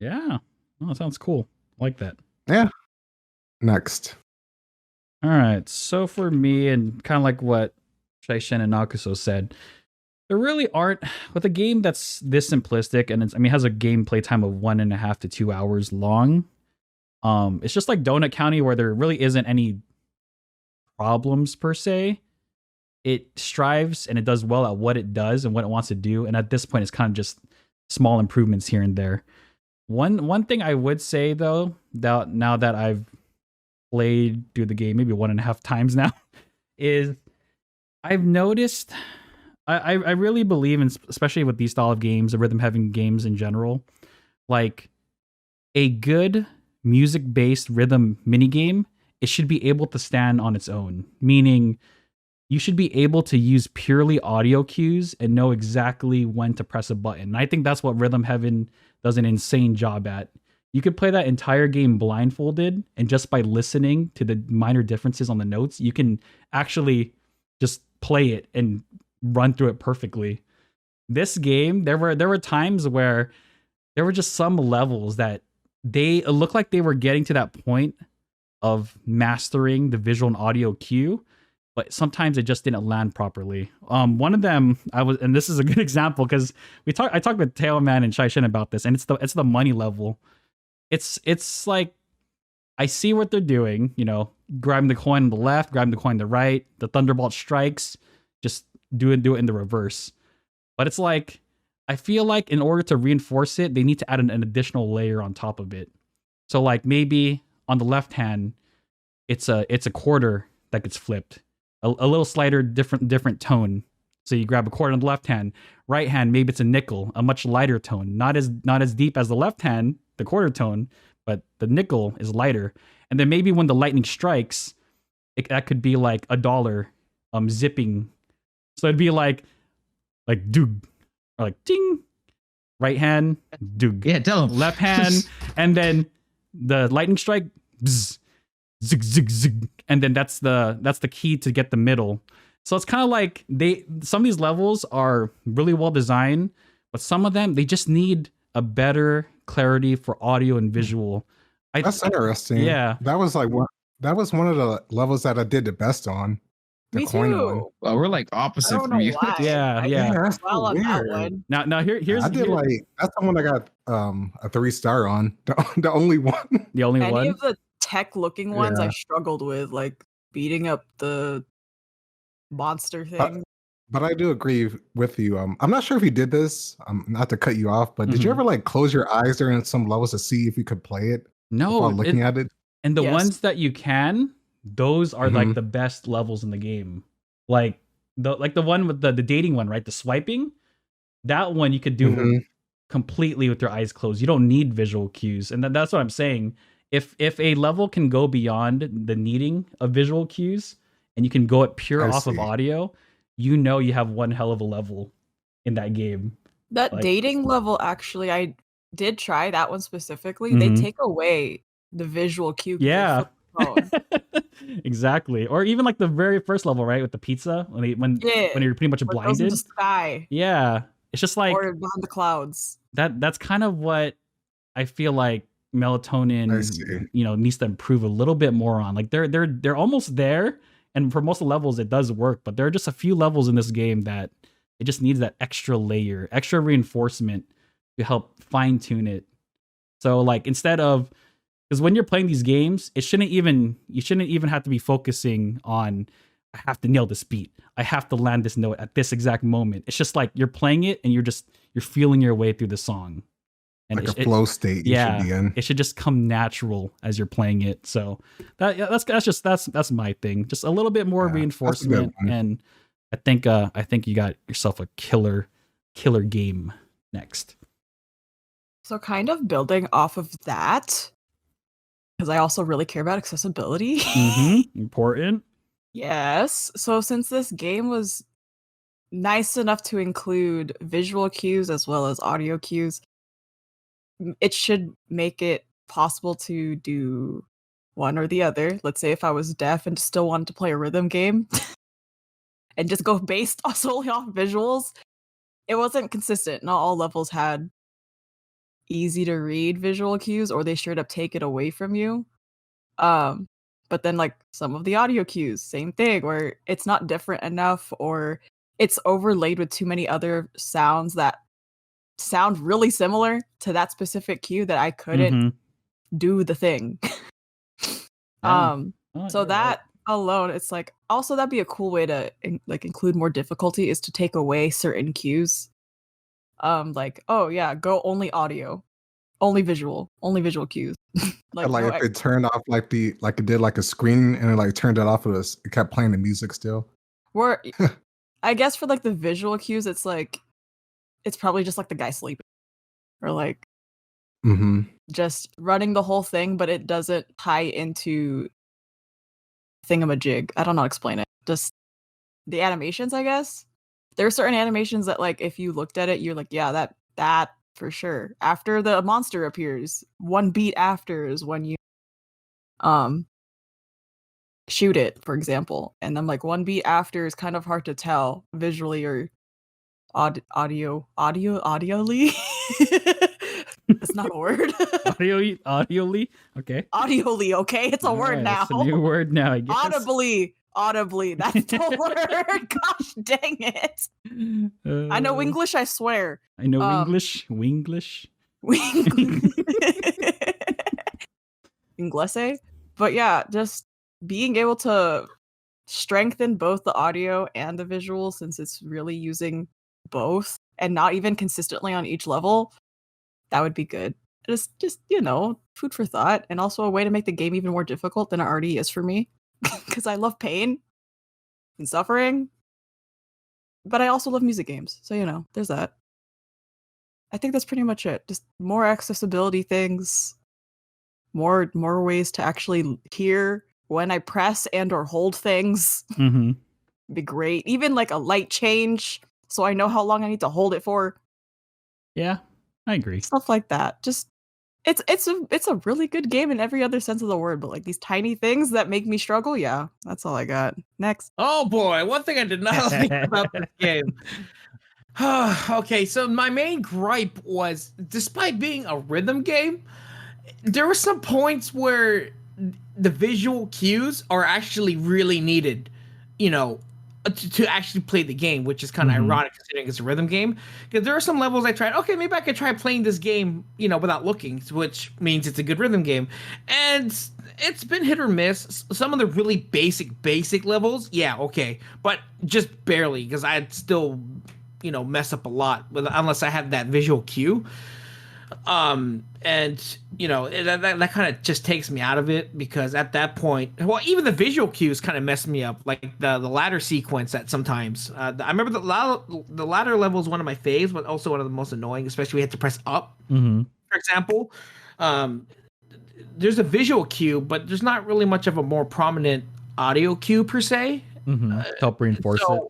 Speaker 1: Yeah. Oh, that sounds cool. I like that.
Speaker 3: Yeah. Next.
Speaker 1: All right. So for me, and kind of like what Shaishen and Nakuso said, there really aren't with a game that's this simplistic, and has a gameplay time of 1.5 to 2 hours long. It's just like Donut County, where there really isn't any problems per se. It strives and it does well at what it does and what it wants to do, and at this point, it's kind of just small improvements here and there. One thing I would say though, that now that I've played through the game maybe 1.5 times now, is I've noticed I really believe in, especially with these style of games, the rhythm heavy games in general, like a good music based rhythm minigame, it should be able to stand on its own. Meaning you should be able to use purely audio cues and know exactly when to press a button. And I think that's what Rhythm Heaven does an insane job at. You could play that entire game blindfolded, and just by listening to the minor differences on the notes, you can actually just play it and run through it perfectly. This game, there were times where there were just some levels that it looked like they were getting to that point of mastering the visual and audio cue, but sometimes it just didn't land properly. One of them and this is a good example because I talked with Tailman and Shaishin about this, and it's the money level. It's like I see what they're doing, grabbing the coin on the left, grabbing the coin on the right, the Thunderbolt strikes, just do it in the reverse. But it's like I feel like in order to reinforce it, they need to add an additional layer on top of it. So like maybe on the left hand, it's a quarter that gets flipped, a little slighter, different tone. So you grab a quarter on the left hand, right hand, maybe it's a nickel, a much lighter tone, not as deep as the left hand, the quarter tone, but the nickel is lighter. And then maybe when the lightning strikes, that could be like $1 zipping. So it'd be like doog, or like ding. Right hand, doog.
Speaker 2: Yeah, tell him.
Speaker 1: Left hand, and then the lightning strike, bzz, zig zig zig, and then that's the key to get the middle. So it's kind of like some of these levels are really well designed, but some of them they just need a better clarity for audio and visual.
Speaker 3: That's interesting.
Speaker 1: Yeah,
Speaker 3: that was one of the levels that I did the best on. The
Speaker 4: Me
Speaker 3: coin one.
Speaker 4: too.
Speaker 2: Well, we're like
Speaker 4: I
Speaker 2: opposite
Speaker 4: don't
Speaker 2: from
Speaker 4: know
Speaker 2: you.
Speaker 4: why.
Speaker 1: Yeah,
Speaker 4: I
Speaker 1: yeah.
Speaker 4: did
Speaker 3: That's
Speaker 4: well
Speaker 3: so
Speaker 4: on that
Speaker 3: weird.
Speaker 4: one.
Speaker 1: Now here's
Speaker 3: I did that's the one I got a 3-star on. The only one.
Speaker 1: the only
Speaker 4: Any
Speaker 1: one.
Speaker 4: of the tech looking ones I
Speaker 3: Yeah.
Speaker 4: struggled with, like beating up the monster thing.
Speaker 3: But I do agree with you. I'm not sure if you did this. Not to cut you off, but did you
Speaker 1: Mhm.
Speaker 3: ever like close your eyes during some levels to see if you could play it
Speaker 1: No,
Speaker 3: while looking at it?
Speaker 1: and the
Speaker 4: Yes.
Speaker 1: ones that you can, those are like
Speaker 3: Mhm.
Speaker 1: the best levels in the game. Like the one with the dating one, right? The swiping. That one you could do
Speaker 3: Mhm.
Speaker 1: completely with your eyes closed. You don't need visual cues. And that's what I'm saying. If a level can go beyond the needing of visual cues and you can go it pure
Speaker 3: I
Speaker 1: off of
Speaker 3: see.
Speaker 1: audio, you have one hell of a level in that game.
Speaker 4: That
Speaker 1: Like-
Speaker 4: dating level, actually, I did try that one specifically. They
Speaker 1: Mhm.
Speaker 4: take away the visual cue. 'Cause they
Speaker 1: Yeah.
Speaker 4: flip the phone.
Speaker 1: Exactly. Or even like the very first level, right? With the pizza when
Speaker 4: Yeah,
Speaker 1: you're pretty much
Speaker 4: Or it goes in
Speaker 1: blinded.
Speaker 4: the sky
Speaker 1: Yeah. It's just like
Speaker 4: or behind the clouds.
Speaker 1: that's kind of what I feel like
Speaker 3: I
Speaker 1: Melatonin,
Speaker 3: see.
Speaker 1: needs to improve a little bit more on. Like they're almost there, and for most of the levels it does work, but there are just a few levels in this game that it just needs that extra layer, extra reinforcement to help fine tune it. So like instead of, because when you're playing these games, you shouldn't even have to be focusing on I have to nail this beat. I have to land this note at this exact moment. It's just like you're playing it and you're feeling your way through the song. And
Speaker 3: Like a flow state you should be in.
Speaker 1: it should just come natural as you're playing it. So that's my thing. Just a little bit more
Speaker 3: Yeah, that's a good
Speaker 1: reinforcement,
Speaker 3: one.
Speaker 1: and I think you got yourself a killer game next.
Speaker 4: So kind of building off of that, because I also really care about accessibility.
Speaker 1: Important.
Speaker 4: Yes. So since this game was nice enough to include visual cues as well as audio cues, it should make it possible to do one or the other. Let's say if I was deaf and still wanted to play a rhythm game and just go based solely off visuals, it wasn't consistent. Not all levels had easy to read visual cues, or they straight up take it away from you. But then like some of the audio cues, same thing, where it's not different enough, or it's overlaid with too many other sounds that sound really similar to that specific cue that I couldn't
Speaker 1: Mhm.
Speaker 4: do the thing.
Speaker 1: Yeah.
Speaker 4: Um,
Speaker 1: Oh,
Speaker 4: so
Speaker 1: you're
Speaker 4: that alone, it's like also that'd be a cool way to like include more difficulty is to take away certain cues. Like, oh yeah, go only audio, only visual cues.
Speaker 3: Like,
Speaker 4: no
Speaker 3: if it turned off like it did like a screen and it like turned it off, it kept playing the music still.
Speaker 4: Where I guess for like the visual cues, it's like it's probably just like the guy sleeping or like
Speaker 3: Mm-hmm.
Speaker 4: just running the whole thing, but it doesn't tie into thingamajig. I don't know how to explain it. Just the animations, I guess. There are certain animations that like if you looked at it, you're like, yeah, that for sure. After the monster appears, one beat after is when you shoot it, for example. And then like one beat after is kind of hard to tell visually or audioly. It's not a word.
Speaker 1: audioly. Okay.
Speaker 4: Audioly, okay? It's a word
Speaker 1: Alright,
Speaker 4: now.
Speaker 1: It's a new word now, I guess.
Speaker 4: Audibly. That's the word. Gosh dang it. I know English, I swear.
Speaker 1: I know English. Winglish.
Speaker 4: Inglese. But yeah, just being able to strengthen both the audio and the visual, since it's really using both and not even consistently on each level, that would be good. Just food for thought, and also a way to make the game even more difficult than it already is for me, because I love pain and suffering, but I also love music games, so there's that. I think that's pretty much it. Just more accessibility things, more ways to actually hear when I press and or hold things.
Speaker 1: Mm-hmm.
Speaker 4: Be great. Even like a light change, so I know how long I need to hold it for.
Speaker 1: Yeah, I agree.
Speaker 4: Stuff like that. Just it's a really good game in every other sense of the word, but like these tiny things that make me struggle, yeah, that's all I got. Next.
Speaker 5: Oh boy, one thing I did not like about this game. Okay, so my main gripe was, despite being a rhythm game, there were some points where the visual cues are actually really needed, to actually play the game, which is kind of ironic considering it's a rhythm game. Because there are some levels I tried, okay, maybe I could try playing this game, without looking, which means it's a good rhythm game. And it's been hit or miss. Some of the really basic levels, yeah, okay. But just barely, because I'd still, mess up a lot unless I had that visual cue. And that kind of just takes me out of it, because at that point, well, even the visual cues kind of messed me up, like the ladder sequence at sometimes. I remember the ladder level is one of my faves, but also one of the most annoying, especially we had to press up, for example. There's a visual cue, but there's not really much of a more prominent audio cue per se.
Speaker 1: Help reinforce it.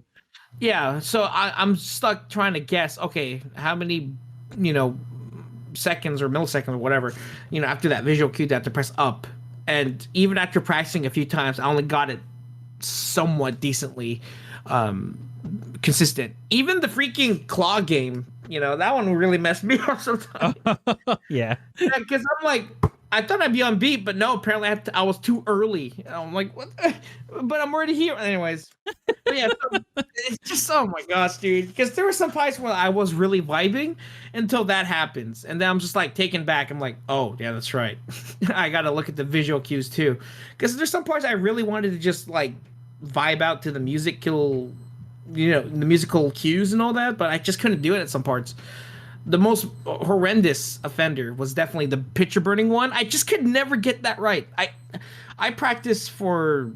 Speaker 5: Yeah, so I'm stuck trying to guess, okay, how many, seconds or milliseconds or whatever, after that visual cue, that I have to press up. And even after practicing a few times, I only got it somewhat decently consistent. Even the freaking claw game, that one really messed me up sometimes.
Speaker 1: Yeah.
Speaker 5: Because I'm like, I thought I'd be on beat, but no, apparently I was too early. I'm like, what? But I'm already here. Anyways. But yeah, so it's just, oh my gosh, dude. Because there were some parts where I was really vibing until that happens. And then I'm just like taken back. I'm like, oh, yeah, that's right. I got to look at the visual cues too. Because there's some parts I really wanted to just like vibe out to the musical cues and all that. But I just couldn't do it at some parts. The most horrendous offender was definitely the picture burning one. I just could never get that right. I practiced enough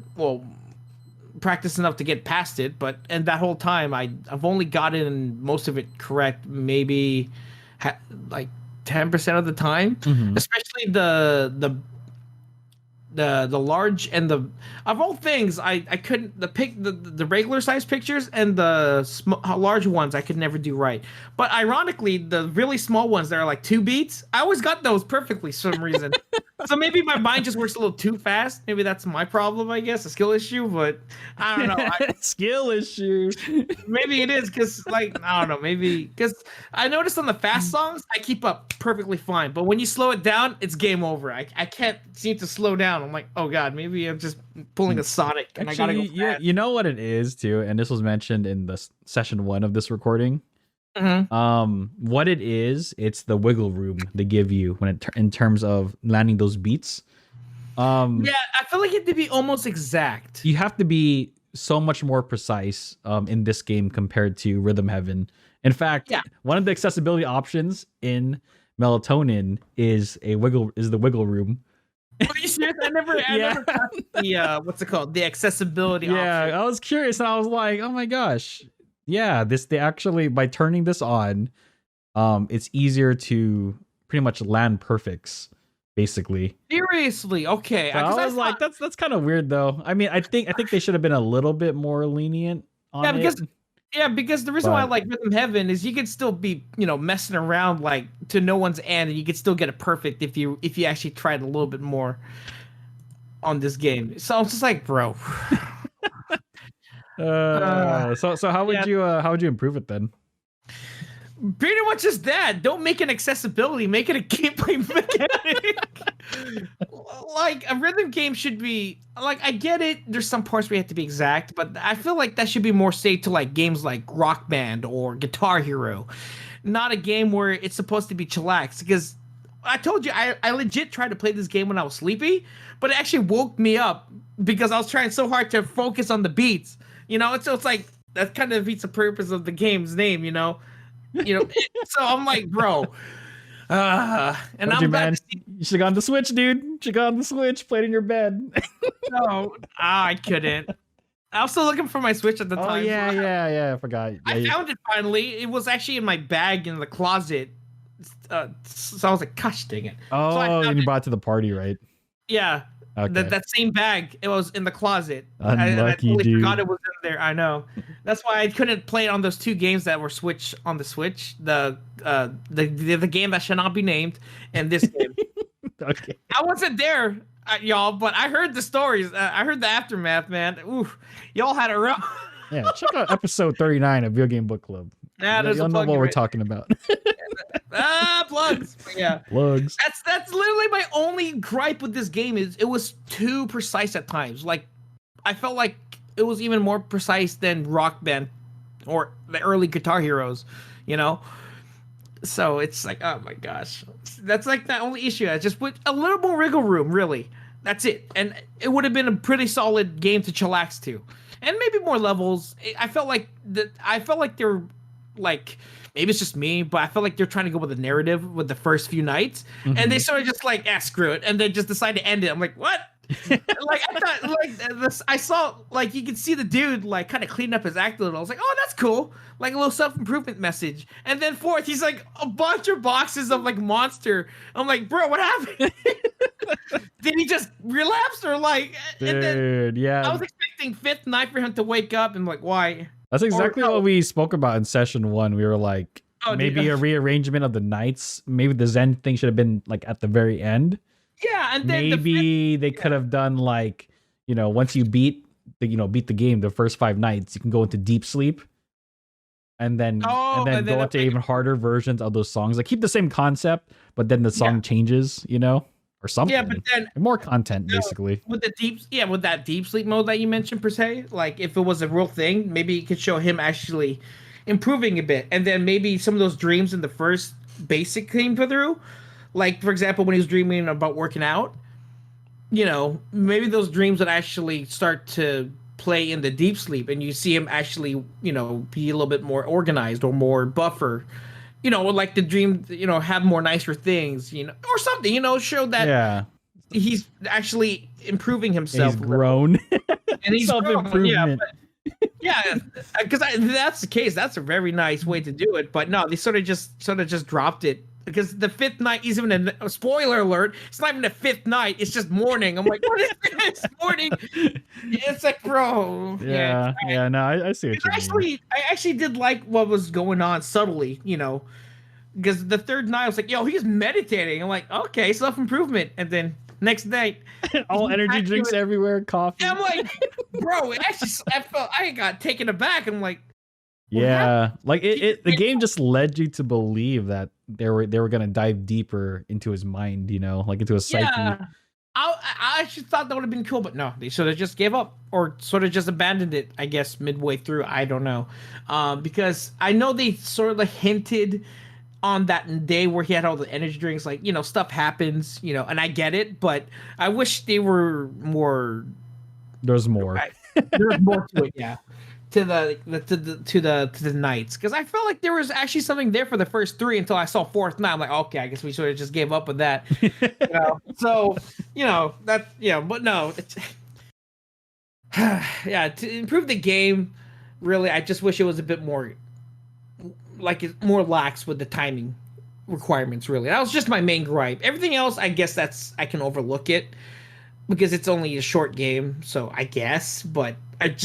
Speaker 5: to get past it, and that whole time I've only gotten most of it correct, maybe like 10% of the time. Especially the the large and the of all things I couldn't the regular size pictures and the large ones I could never do right. But ironically, the really small ones that are like 2 beats, I always got those perfectly for some reason. So maybe my mind just works a little too fast. Maybe that's my problem, I guess, a skill issue. But I don't know.
Speaker 1: Skill issue.
Speaker 5: Maybe it is because, like, I don't know. Maybe because I noticed on the fast songs, I keep up perfectly fine. But when you slow it down, it's game over. I can't seem to slow down. I'm like, oh god, maybe I'm just pulling a Sonic, and
Speaker 1: Actually,
Speaker 5: I gotta go fast.
Speaker 1: you know what it is too, and this was mentioned in the session 1 of this recording. What it is, it's the wiggle room they give you when in terms of landing those beats.
Speaker 5: Yeah, I feel like it had to be almost exact.
Speaker 1: You have to be so much more precise in this game compared to Rhythm Heaven. In fact, one of the accessibility options in Melatonin is the wiggle room.
Speaker 5: Are you serious? I never got the what's it called? The accessibility option.
Speaker 1: Yeah, I was curious and I was like, oh my gosh. Yeah, they actually, by turning this on, it's easier to pretty much land perfects, basically.
Speaker 5: Seriously, okay.
Speaker 1: So I was like, that's kind of weird though. I mean, I think they should have been a little bit more lenient on it.
Speaker 5: Because the reason why I like Rhythm Heaven is you could still be, messing around like to no one's end, and you could still get it perfect if you actually tried a little bit more on this game. So I'm just like, bro.
Speaker 1: So how would you improve it then?
Speaker 5: Pretty much just that. Don't make it accessibility. Make it a gameplay mechanic. Like a rhythm game should be like, I get it. There's some parts where you have to be exact, but I feel like that should be more safe to like games like Rock Band or Guitar Hero, not a game where it's supposed to be chillax. Because I told you, I legit tried to play this game when I was sleepy, but it actually woke me up because I was trying so hard to focus on the beats. So it's like that kind of defeats the purpose of the game's name. So I'm like, bro. And I'm
Speaker 1: man, you should have gone to Switch, dude. You should have gone to Switch, played in your bed.
Speaker 5: No, I couldn't. I was still looking for my Switch at the time.
Speaker 1: Oh yeah, I forgot.
Speaker 5: I found it finally. It was actually in my bag in the closet. So I was like, gosh dang it.
Speaker 1: Oh,
Speaker 5: so
Speaker 1: and you brought it to the party, right?
Speaker 5: Yeah.
Speaker 1: Okay.
Speaker 5: That same bag, it was in the closet.
Speaker 1: Unlucky,
Speaker 5: I totally
Speaker 1: dude.
Speaker 5: forgot it was in there. I know. That's why I couldn't play it on those 2 games that were on the Switch. The game that should not be named and this game.
Speaker 1: Okay.
Speaker 5: I wasn't there, y'all, but I heard the stories. I heard the aftermath, man. Oof, y'all had a rough.
Speaker 1: Yeah, check out episode 39 of Video Game Book Club. You'll know what we're talking about.
Speaker 5: Plugs. Yeah,
Speaker 1: plugs.
Speaker 5: That's literally my only gripe with this game is it was too precise at times. Like, I felt like it was even more precise than Rock Band or the early Guitar Heroes. So it's like, oh my gosh, that's like the only issue. I just put a little more wiggle room. Really, that's it, and it would have been a pretty solid game to chillax to, and maybe more levels. I felt like they're like. Maybe it's just me, but I felt like they're trying to go with a narrative with the first few nights, and they sort of just like, screw it, and they just decide to end it. I'm like, what? Like I thought, like this, I saw like you could see the dude like kind of clean up his act a little. I was like, oh, that's cool, like a little self-improvement message. And then fourth, he's like a bunch of boxes of like Monster. I'm like, bro, what happened? Did he just relapse or like?
Speaker 1: Dude, yeah.
Speaker 5: I was expecting fifth night for him to wake up and like, why?
Speaker 1: That's exactly what we spoke about in session 1. We were like, maybe a rearrangement of the nights. Maybe the Zen thing should have been like at the very end.
Speaker 5: Yeah, and then
Speaker 1: maybe they could have done like, once you beat the game, the first 5 nights, you can go into deep sleep, and then go into even harder versions of those songs. Like keep the same concept, but then the song changes, or something.
Speaker 5: Yeah, but then
Speaker 1: more content basically.
Speaker 5: With that deep sleep mode that you mentioned per se, like if it was a real thing, maybe it could show him actually improving a bit, and then maybe some of those dreams in the first basic came through. Like for example, when he was dreaming about working out, maybe those dreams would actually start to play in the deep sleep, and you see him actually, be a little bit more organized or more buffer. Like the dream, have more nicer things, or something, show that he's actually improving himself.
Speaker 1: He's grown.
Speaker 5: And he's
Speaker 1: self-improvement.
Speaker 5: Yeah, because that's the case. That's a very nice way to do it. But no, they sort of just dropped it because the fifth night isn't even a spoiler alert. It's not even the fifth night. It's just morning. I'm like, what is this morning? It's like, bro.
Speaker 1: Yeah, no, I see what you mean.
Speaker 5: I actually did like what was going on subtly, because the third night I was like, yo, he's meditating. I'm like, okay, self improvement, and then next night,
Speaker 1: all energy drinks everywhere, coffee.
Speaker 5: I'm like, bro, I got taken aback. I'm like.
Speaker 1: Yeah, like the game just led you to believe that they were gonna dive deeper into his mind, like into his psyche.
Speaker 5: Yeah, I actually thought that would have been cool, but no, they sort of just gave up or sort of just abandoned it. I guess midway through, I don't know, because I know they sort of hinted on that day where he had all the energy drinks, like stuff happens, and I get it, but I wish they were more.
Speaker 1: There's more.
Speaker 5: There's more to it, yeah. To the nights, because I felt like there was actually something there for the first three until I saw fourth night. I'm like, okay, I guess we sort of just gave up with that. So that but no, it's yeah, to improve the game, really, I just wish it was a bit more more lax with the timing requirements. Really, that was just my main gripe. Everything else, I guess I can overlook it because it's only a short game, so I guess, but.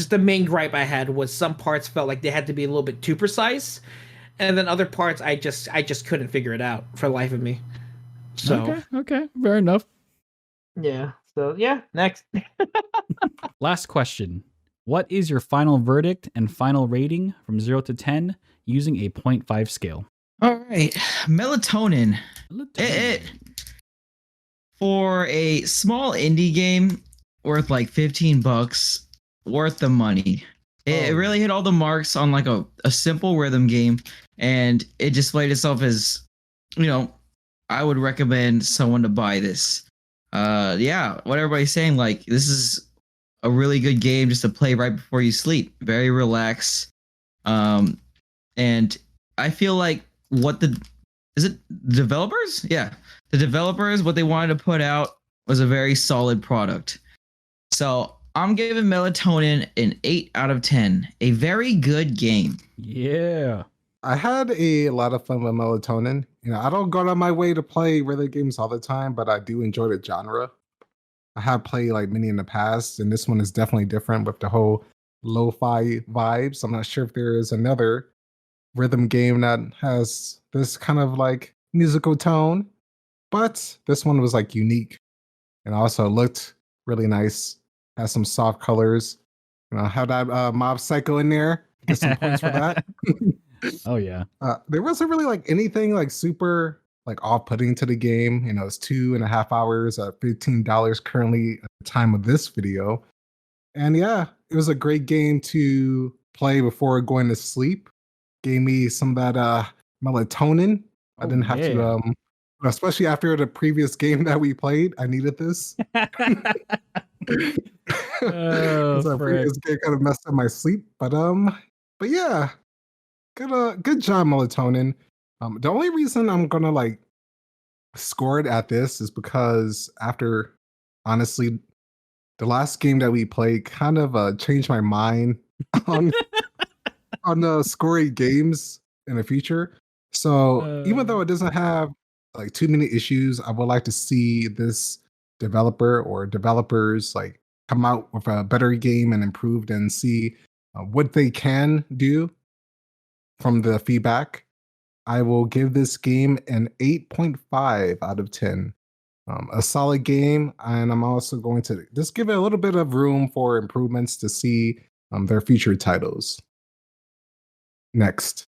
Speaker 5: The main gripe I had was some parts felt like they had to be a little bit too precise, and then other parts I just couldn't figure it out for the life of me. So
Speaker 1: okay, fair enough.
Speaker 5: Yeah. So yeah, next.
Speaker 1: Last question: what is your final verdict and final rating from 0 to 10 using a 0.5 scale?
Speaker 2: All right, Melatonin. It for a small indie game worth like $15. Worth the money. It really hit all the marks on like a simple rhythm game, and it displayed itself as, I would recommend someone to buy this. Yeah, what everybody's saying, like this is a really good game just to play right before you sleep. Very relaxed. And I feel like developers? Yeah, the developers, what they wanted to put out was a very solid product. So I'm giving Melatonin an 8 out of 10. A very good game.
Speaker 1: Yeah.
Speaker 3: I had a lot of fun with Melatonin. I don't go out of my way to play rhythm games all the time, but I do enjoy the genre. I have played like many in the past, and this one is definitely different with the whole lo-fi vibes. I'm not sure if there is another rhythm game that has this kind of like musical tone, but this one was like unique and also looked really nice. Has some soft colors. Have that Mob Psycho in there. Get some points for that.
Speaker 1: Oh yeah.
Speaker 3: There wasn't really like anything like super like off-putting to the game. It's 2.5 hours at $15 currently at the time of this video. And yeah, it was a great game to play before going to sleep. Gave me some of that melatonin. I didn't have to especially after the previous game that we played. I needed this. So previous game kind of messed up my sleep, but yeah, good job, Melatonin. The only reason I'm gonna like score it at this is because after, honestly, the last game that we played kind of changed my mind on the scoring games in the future. So even though it doesn't have like too many issues, I would like to see this developer or developers like come out with a better game and improved and see what they can do from the feedback. I will give this game an 8.5 out of 10. A solid game, and I'm also going to just give it a little bit of room for improvements to see their future titles. Next.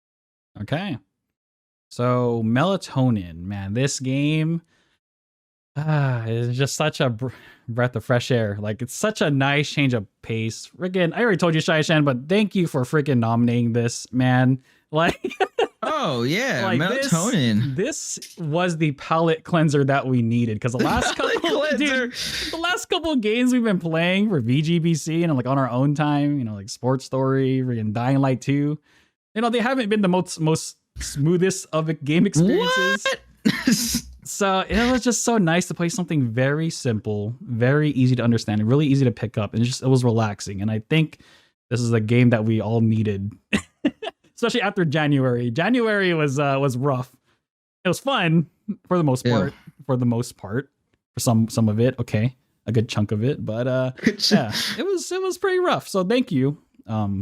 Speaker 1: Okay. So Melatonin, man, this game is just such a breath of fresh air. Like, it's such a nice change of pace. Freaking, I already told you, Shai-Shan, but thank you for freaking nominating this, man. Like,
Speaker 2: oh yeah,
Speaker 1: like
Speaker 2: Melatonin.
Speaker 1: This was the palate cleanser that we needed, because the last couple of games we've been playing for VGBC and like on our own time, like Sports Story, freaking Dying Light 2, they haven't been the most smoothest of game experiences. So it was just so nice to play something very simple, very easy to understand, and really easy to pick up, and it was relaxing. And I think this is a game that we all needed, especially after January. January was rough. It was fun for the most
Speaker 2: Yeah.
Speaker 1: part. For the most part, for some of it, okay, a good chunk of it, but yeah, it was pretty rough. So thank you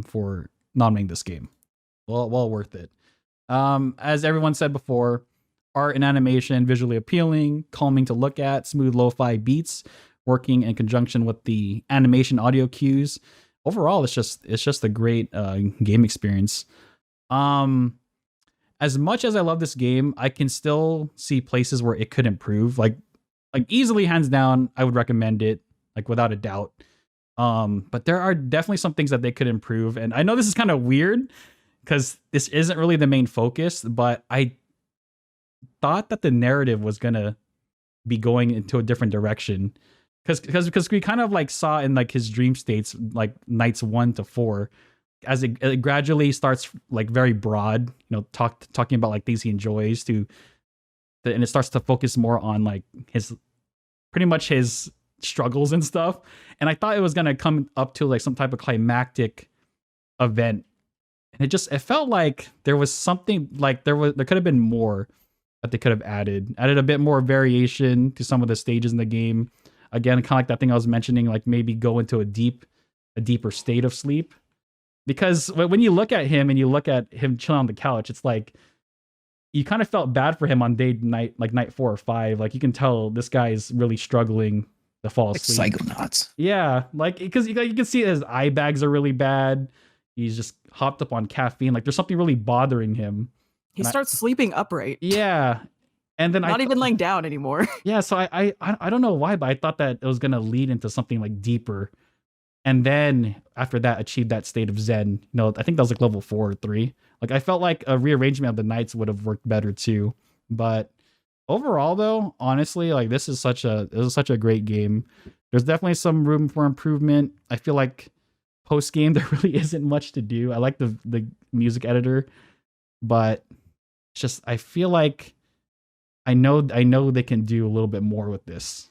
Speaker 1: for nominating this game. Well worth it. As everyone said before, art and animation visually appealing, calming to look at, smooth lo-fi beats working in conjunction with the animation audio cues. Overall, it's just a great game experience. As much as I love this game, I can still see places where it could improve. Like easily, hands down, I would recommend it, like without a doubt. But there are definitely some things that they could improve. And I know this is kind of weird because this isn't really the main focus, but I thought that the narrative was gonna be going into a different direction. Because we kind of like saw in like his dream states, like nights 1 to 4, as it gradually starts like very broad, talking about like things he enjoys and it starts to focus more on like pretty much his struggles and stuff. And I thought it was gonna come up to like some type of climactic event, and it felt like there was something like there could have been more that they could have added a bit more variation to some of the stages in the game. Again, kind of like that thing I was mentioning, like maybe go into a deeper state of sleep. Because when you look at him and you look at him chilling on the couch, it's like you kind of felt bad for him on night 4 or 5. Like you can tell this guy is really struggling to fall asleep.
Speaker 2: Like psychonauts.
Speaker 1: Yeah, like because you can see his eye bags are really bad. He's just hopped up on caffeine. Like there's something really bothering him.
Speaker 4: He starts sleeping upright.
Speaker 1: Yeah, and then
Speaker 4: not even laying down anymore.
Speaker 1: Yeah, so I don't know why, but I thought that it was gonna lead into something like deeper. And then after that, achieve that state of Zen. I think that was like level 4 or 3. Like I felt like a rearrangement of the nights would have worked better too. But overall, though, honestly, like this is such a great game. There's definitely some room for improvement. I feel like post game there really isn't much to do. I like the music editor, but it's just I feel like I know they can do a little bit more with this.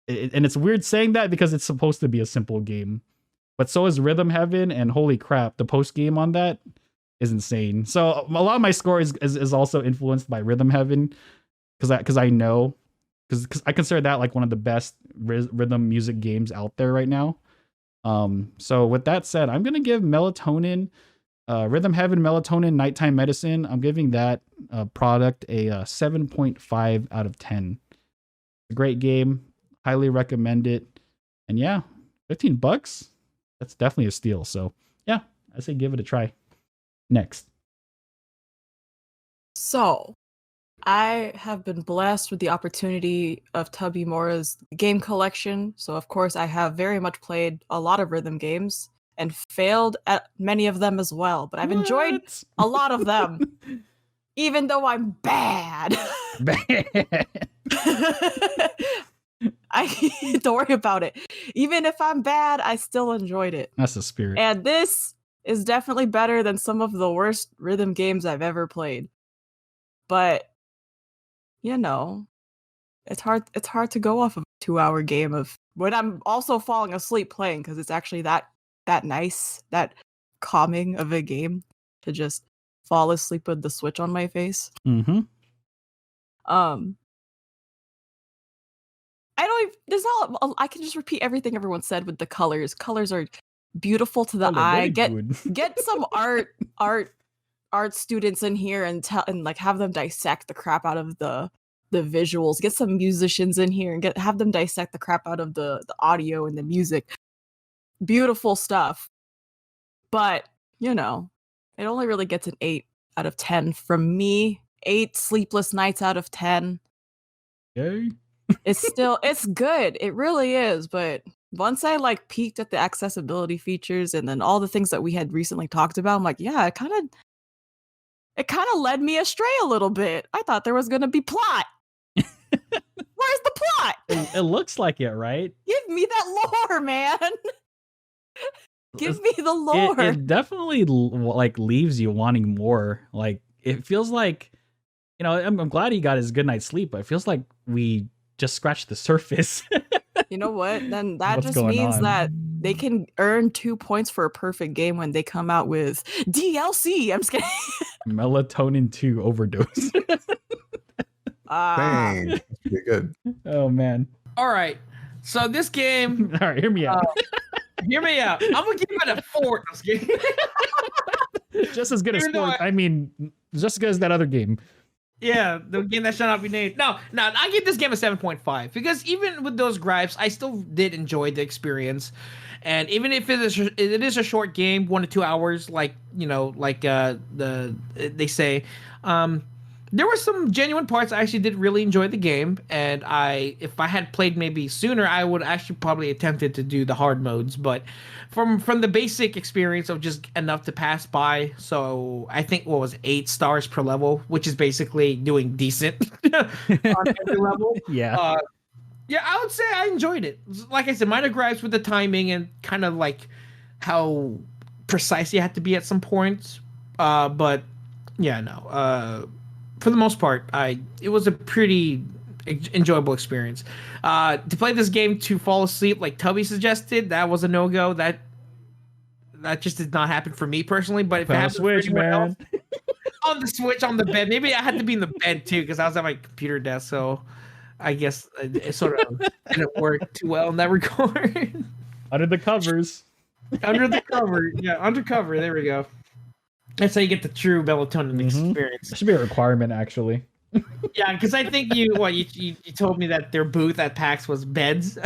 Speaker 1: And it's weird saying that because it's supposed to be a simple game, but so is Rhythm Heaven, and holy crap, the post game on that is insane. So a lot of my score is also influenced by Rhythm Heaven because I know because I consider that like one of the best rhythm music games out there right now. So with that said, I'm gonna give Melatonin, Rhythm Heaven, Melatonin, Nighttime Medicine. I'm giving that product a 7.5 out of 10. A great game. Highly recommend it. And yeah, $15. That's definitely a steal. So yeah, I say give it a try. Next.
Speaker 4: So I have been blessed with the opportunity of Tubby Mora's game collection. So of course I have very much played a lot of rhythm games and failed at many of them as well. But I've enjoyed a lot of them. Even though I'm bad. Don't worry about it. Even if I'm bad, I still enjoyed it.
Speaker 1: That's the spirit.
Speaker 4: And this is definitely better than some of the worst rhythm games I've ever played. But it's hard to go off of a 2-hour game of when I'm also falling asleep playing, because it's actually that nice, that calming of a game to just fall asleep with the Switch on my face.
Speaker 1: Mm-hmm.
Speaker 4: I can just repeat everything everyone said with the colors. Colors are beautiful to the eye. Get some art students in here and like have them dissect the crap out of the visuals. Get some musicians in here and have them dissect the crap out of the audio and the music. Beautiful stuff. But, it only really gets an 8 out of 10 from me. 8 sleepless nights out of 10.
Speaker 1: Yay.
Speaker 4: It's good. It really is. But once I like peeked at the accessibility features and then all the things that we had recently talked about, I'm like, yeah, it kind of led me astray a little bit. I thought there was going to be plot. Where's the plot?
Speaker 1: It looks like it, right?
Speaker 4: Give me that lore, man. Give me the lore.
Speaker 1: It definitely like leaves you wanting more. Like it feels like, I'm glad he got his good night's sleep, but it feels like we just scratched the surface.
Speaker 4: You know what? Then that
Speaker 1: What's
Speaker 4: just
Speaker 1: going
Speaker 4: means
Speaker 1: on?
Speaker 4: that they can earn 2 points for a perfect game when they come out with DLC. I'm just kidding.
Speaker 1: Melatonin 2 overdose.
Speaker 3: Dang, that's pretty good.
Speaker 1: Oh man.
Speaker 5: All right. So this game,
Speaker 1: All right, hear me out.
Speaker 5: hear me out. I'm gonna give it a 4. Just kidding.
Speaker 1: Just as good as
Speaker 5: Even though
Speaker 1: sport. I mean, just as good as that other game.
Speaker 5: Yeah, the game that shall not be named. No, I give this game a 7.5 because even with those gripes, I still did enjoy the experience. And even if it is a short game, 1 to 2 hours, like they say, there were some genuine parts. I actually did really enjoy the game, and if I had played maybe sooner, I would actually probably attempted to do the hard modes. But from the basic experience of just enough to pass by, so I think what was 8 stars per level, which is basically doing decent on every level.
Speaker 1: Yeah.
Speaker 5: Yeah, I would say I enjoyed it. Like I said, minor gripes with the timing and kind of like how precise you had to be at some points. But yeah, no. For the most part, it was a pretty enjoyable experience. To play this game to fall asleep, like Tubby suggested, that was a no-go. That just did not happen for me personally. But if it happened
Speaker 1: Switch,
Speaker 5: for anyone
Speaker 1: man.
Speaker 5: else, on the Switch, on the bed, maybe I had to be in the bed too because I was at my computer desk. So I guess it sort of didn't work too well in that regard.
Speaker 1: Under the covers.
Speaker 5: Under the cover, yeah, undercover. There we go. That's how you get the true melatonin experience.
Speaker 1: That should be a requirement, actually.
Speaker 5: Yeah, because I think you told me that their booth at PAX was beds.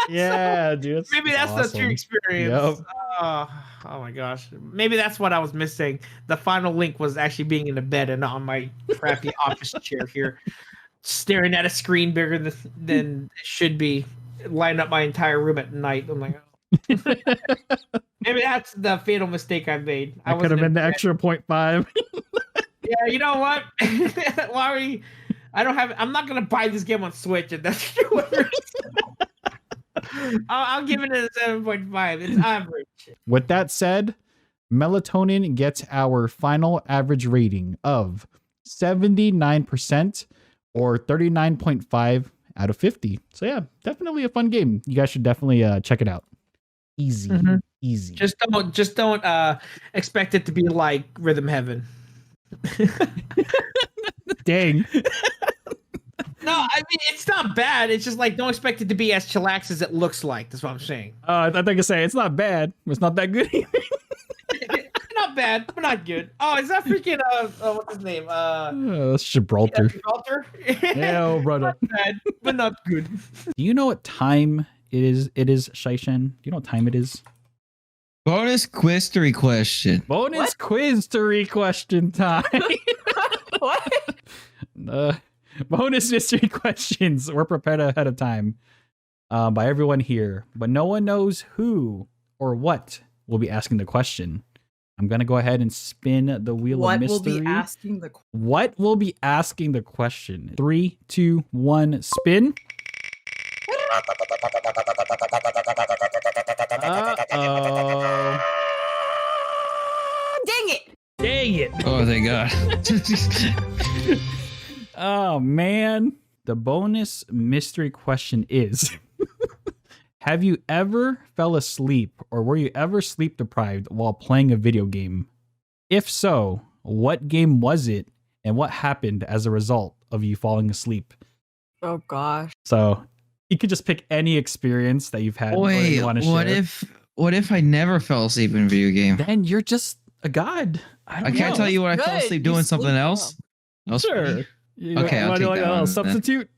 Speaker 1: Yeah, dude.
Speaker 5: Maybe that's
Speaker 1: awesome.
Speaker 5: the true experience.
Speaker 1: Yep.
Speaker 5: Oh my gosh. Maybe that's what I was missing. The final link was actually being in the bed and not on my crappy office chair here, staring at a screen bigger than it should be, lighting up my entire room at night. I'm like, oh. Maybe that's the fatal mistake I made.
Speaker 1: I could have been the extra 0.5.
Speaker 5: Yeah, you know what? Why I'm not gonna buy this game on Switch, and that's I'll give it a 7.5. It's average.
Speaker 1: With that said, Melatonin gets our final average rating of 79% or 39.5 out of 50. So yeah, definitely a fun game. You guys should definitely check it out. Easy. Easy.
Speaker 5: Just don't expect it to be like Rhythm Heaven.
Speaker 1: Dang.
Speaker 5: No, I mean it's not bad. It's just like don't expect it to be as chillax as it looks like. That's what I'm saying.
Speaker 1: I think I say it's not bad. It's not that good either.
Speaker 5: Not bad, but not good. Oh, is that freaking what's his name?
Speaker 1: That's Gibraltar.
Speaker 5: Gibraltar.
Speaker 1: Yeah, brother.
Speaker 5: Not bad, but not good.
Speaker 1: Do you know what time it is? It is Shaishan. Do you know what time it is?
Speaker 2: Bonus quiz-tory question.
Speaker 1: Bonus quiz-tory question time.
Speaker 4: What?
Speaker 1: Bonus mystery questions were prepared ahead of time by everyone here, but no one knows who or what will be asking the question. I'm going to go ahead and spin the wheel of mystery. What will be asking the question? 3, 2, 1, spin. Uh-oh. Dang it.
Speaker 2: Oh, thank God.
Speaker 1: Oh, man. The bonus mystery question is, have you ever fell asleep or were you ever sleep deprived while playing a video game? If so, what game was it and what happened as a result of you falling asleep?
Speaker 4: Oh gosh.
Speaker 1: So you could just pick any experience that you've had. or
Speaker 2: Wait,
Speaker 1: you want to share.
Speaker 2: what if I never fell asleep in a video game?
Speaker 1: Then you're just a god. I
Speaker 2: can't tell you when I fell
Speaker 4: Good.
Speaker 2: asleep
Speaker 4: You
Speaker 2: doing
Speaker 4: sleep
Speaker 2: something
Speaker 4: well.
Speaker 2: else.
Speaker 1: Sure. You
Speaker 2: Okay, I'll
Speaker 1: wanna do
Speaker 2: take
Speaker 1: like
Speaker 2: that
Speaker 1: a little
Speaker 2: one.
Speaker 1: substitute.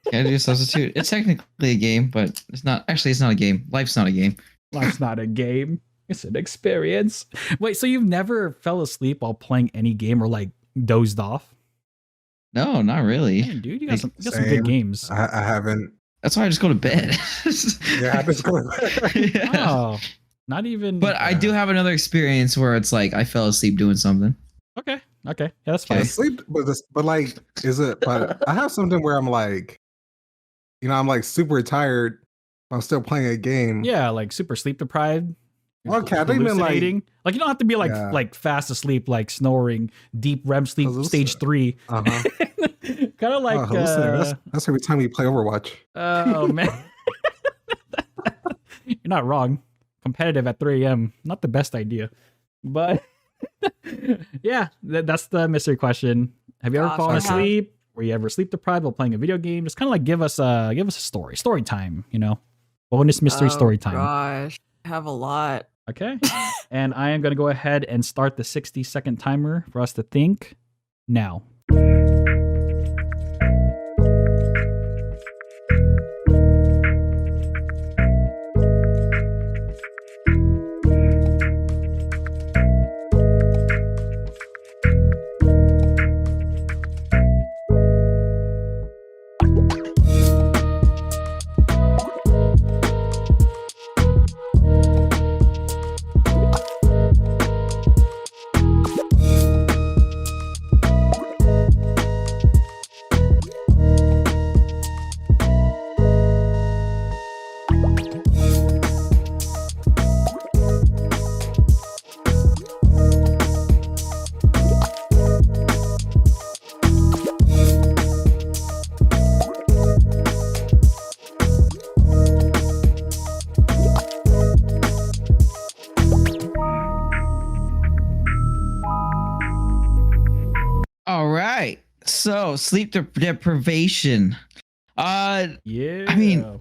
Speaker 2: Can I do a substitute? It's technically a game, but it's not. Actually, it's not a game. Life's not a game.
Speaker 1: Life's not a game. It's an experience. Wait, so you've never fell asleep while playing any game or like dozed off?
Speaker 2: No, not really.
Speaker 1: Man, dude, you got some
Speaker 3: Same.
Speaker 1: good games.
Speaker 3: I haven't.
Speaker 2: That's why I just go to bed.
Speaker 3: Yeah, I just go.
Speaker 2: Yeah.
Speaker 1: Oh, not even.
Speaker 2: But I do have another experience where it's like I fell asleep doing something.
Speaker 1: Okay. Yeah, that's fine.
Speaker 2: Okay.
Speaker 3: Sleep, but like, is it? But I have something where I'm like, I'm like super tired. But I'm still playing a game.
Speaker 1: Yeah, like super sleep deprived.
Speaker 3: Okay, I think even like,
Speaker 1: hallucinating. Like you don't have to be like
Speaker 3: Yeah.
Speaker 1: like fast asleep, like snoring, deep REM sleep, stage 3.
Speaker 3: uh-huh.
Speaker 1: Kind of like.
Speaker 3: Hallucinating. That's every time you play Overwatch.
Speaker 1: Oh man, you're not wrong. Competitive at 3 a.m. Not the best idea, but yeah, that's the mystery question. Have you ever
Speaker 4: Gosh,
Speaker 1: fallen
Speaker 4: I have.
Speaker 1: asleep Were you ever sleep deprived while playing a video game? Just kind of like give us a story time, bonus mystery story time.
Speaker 4: Gosh, I have a lot.
Speaker 1: Okay. And I am going to go ahead and start the 60-second timer for us to think now.
Speaker 2: All right. So sleep deprivation.
Speaker 1: Yeah.
Speaker 2: I mean,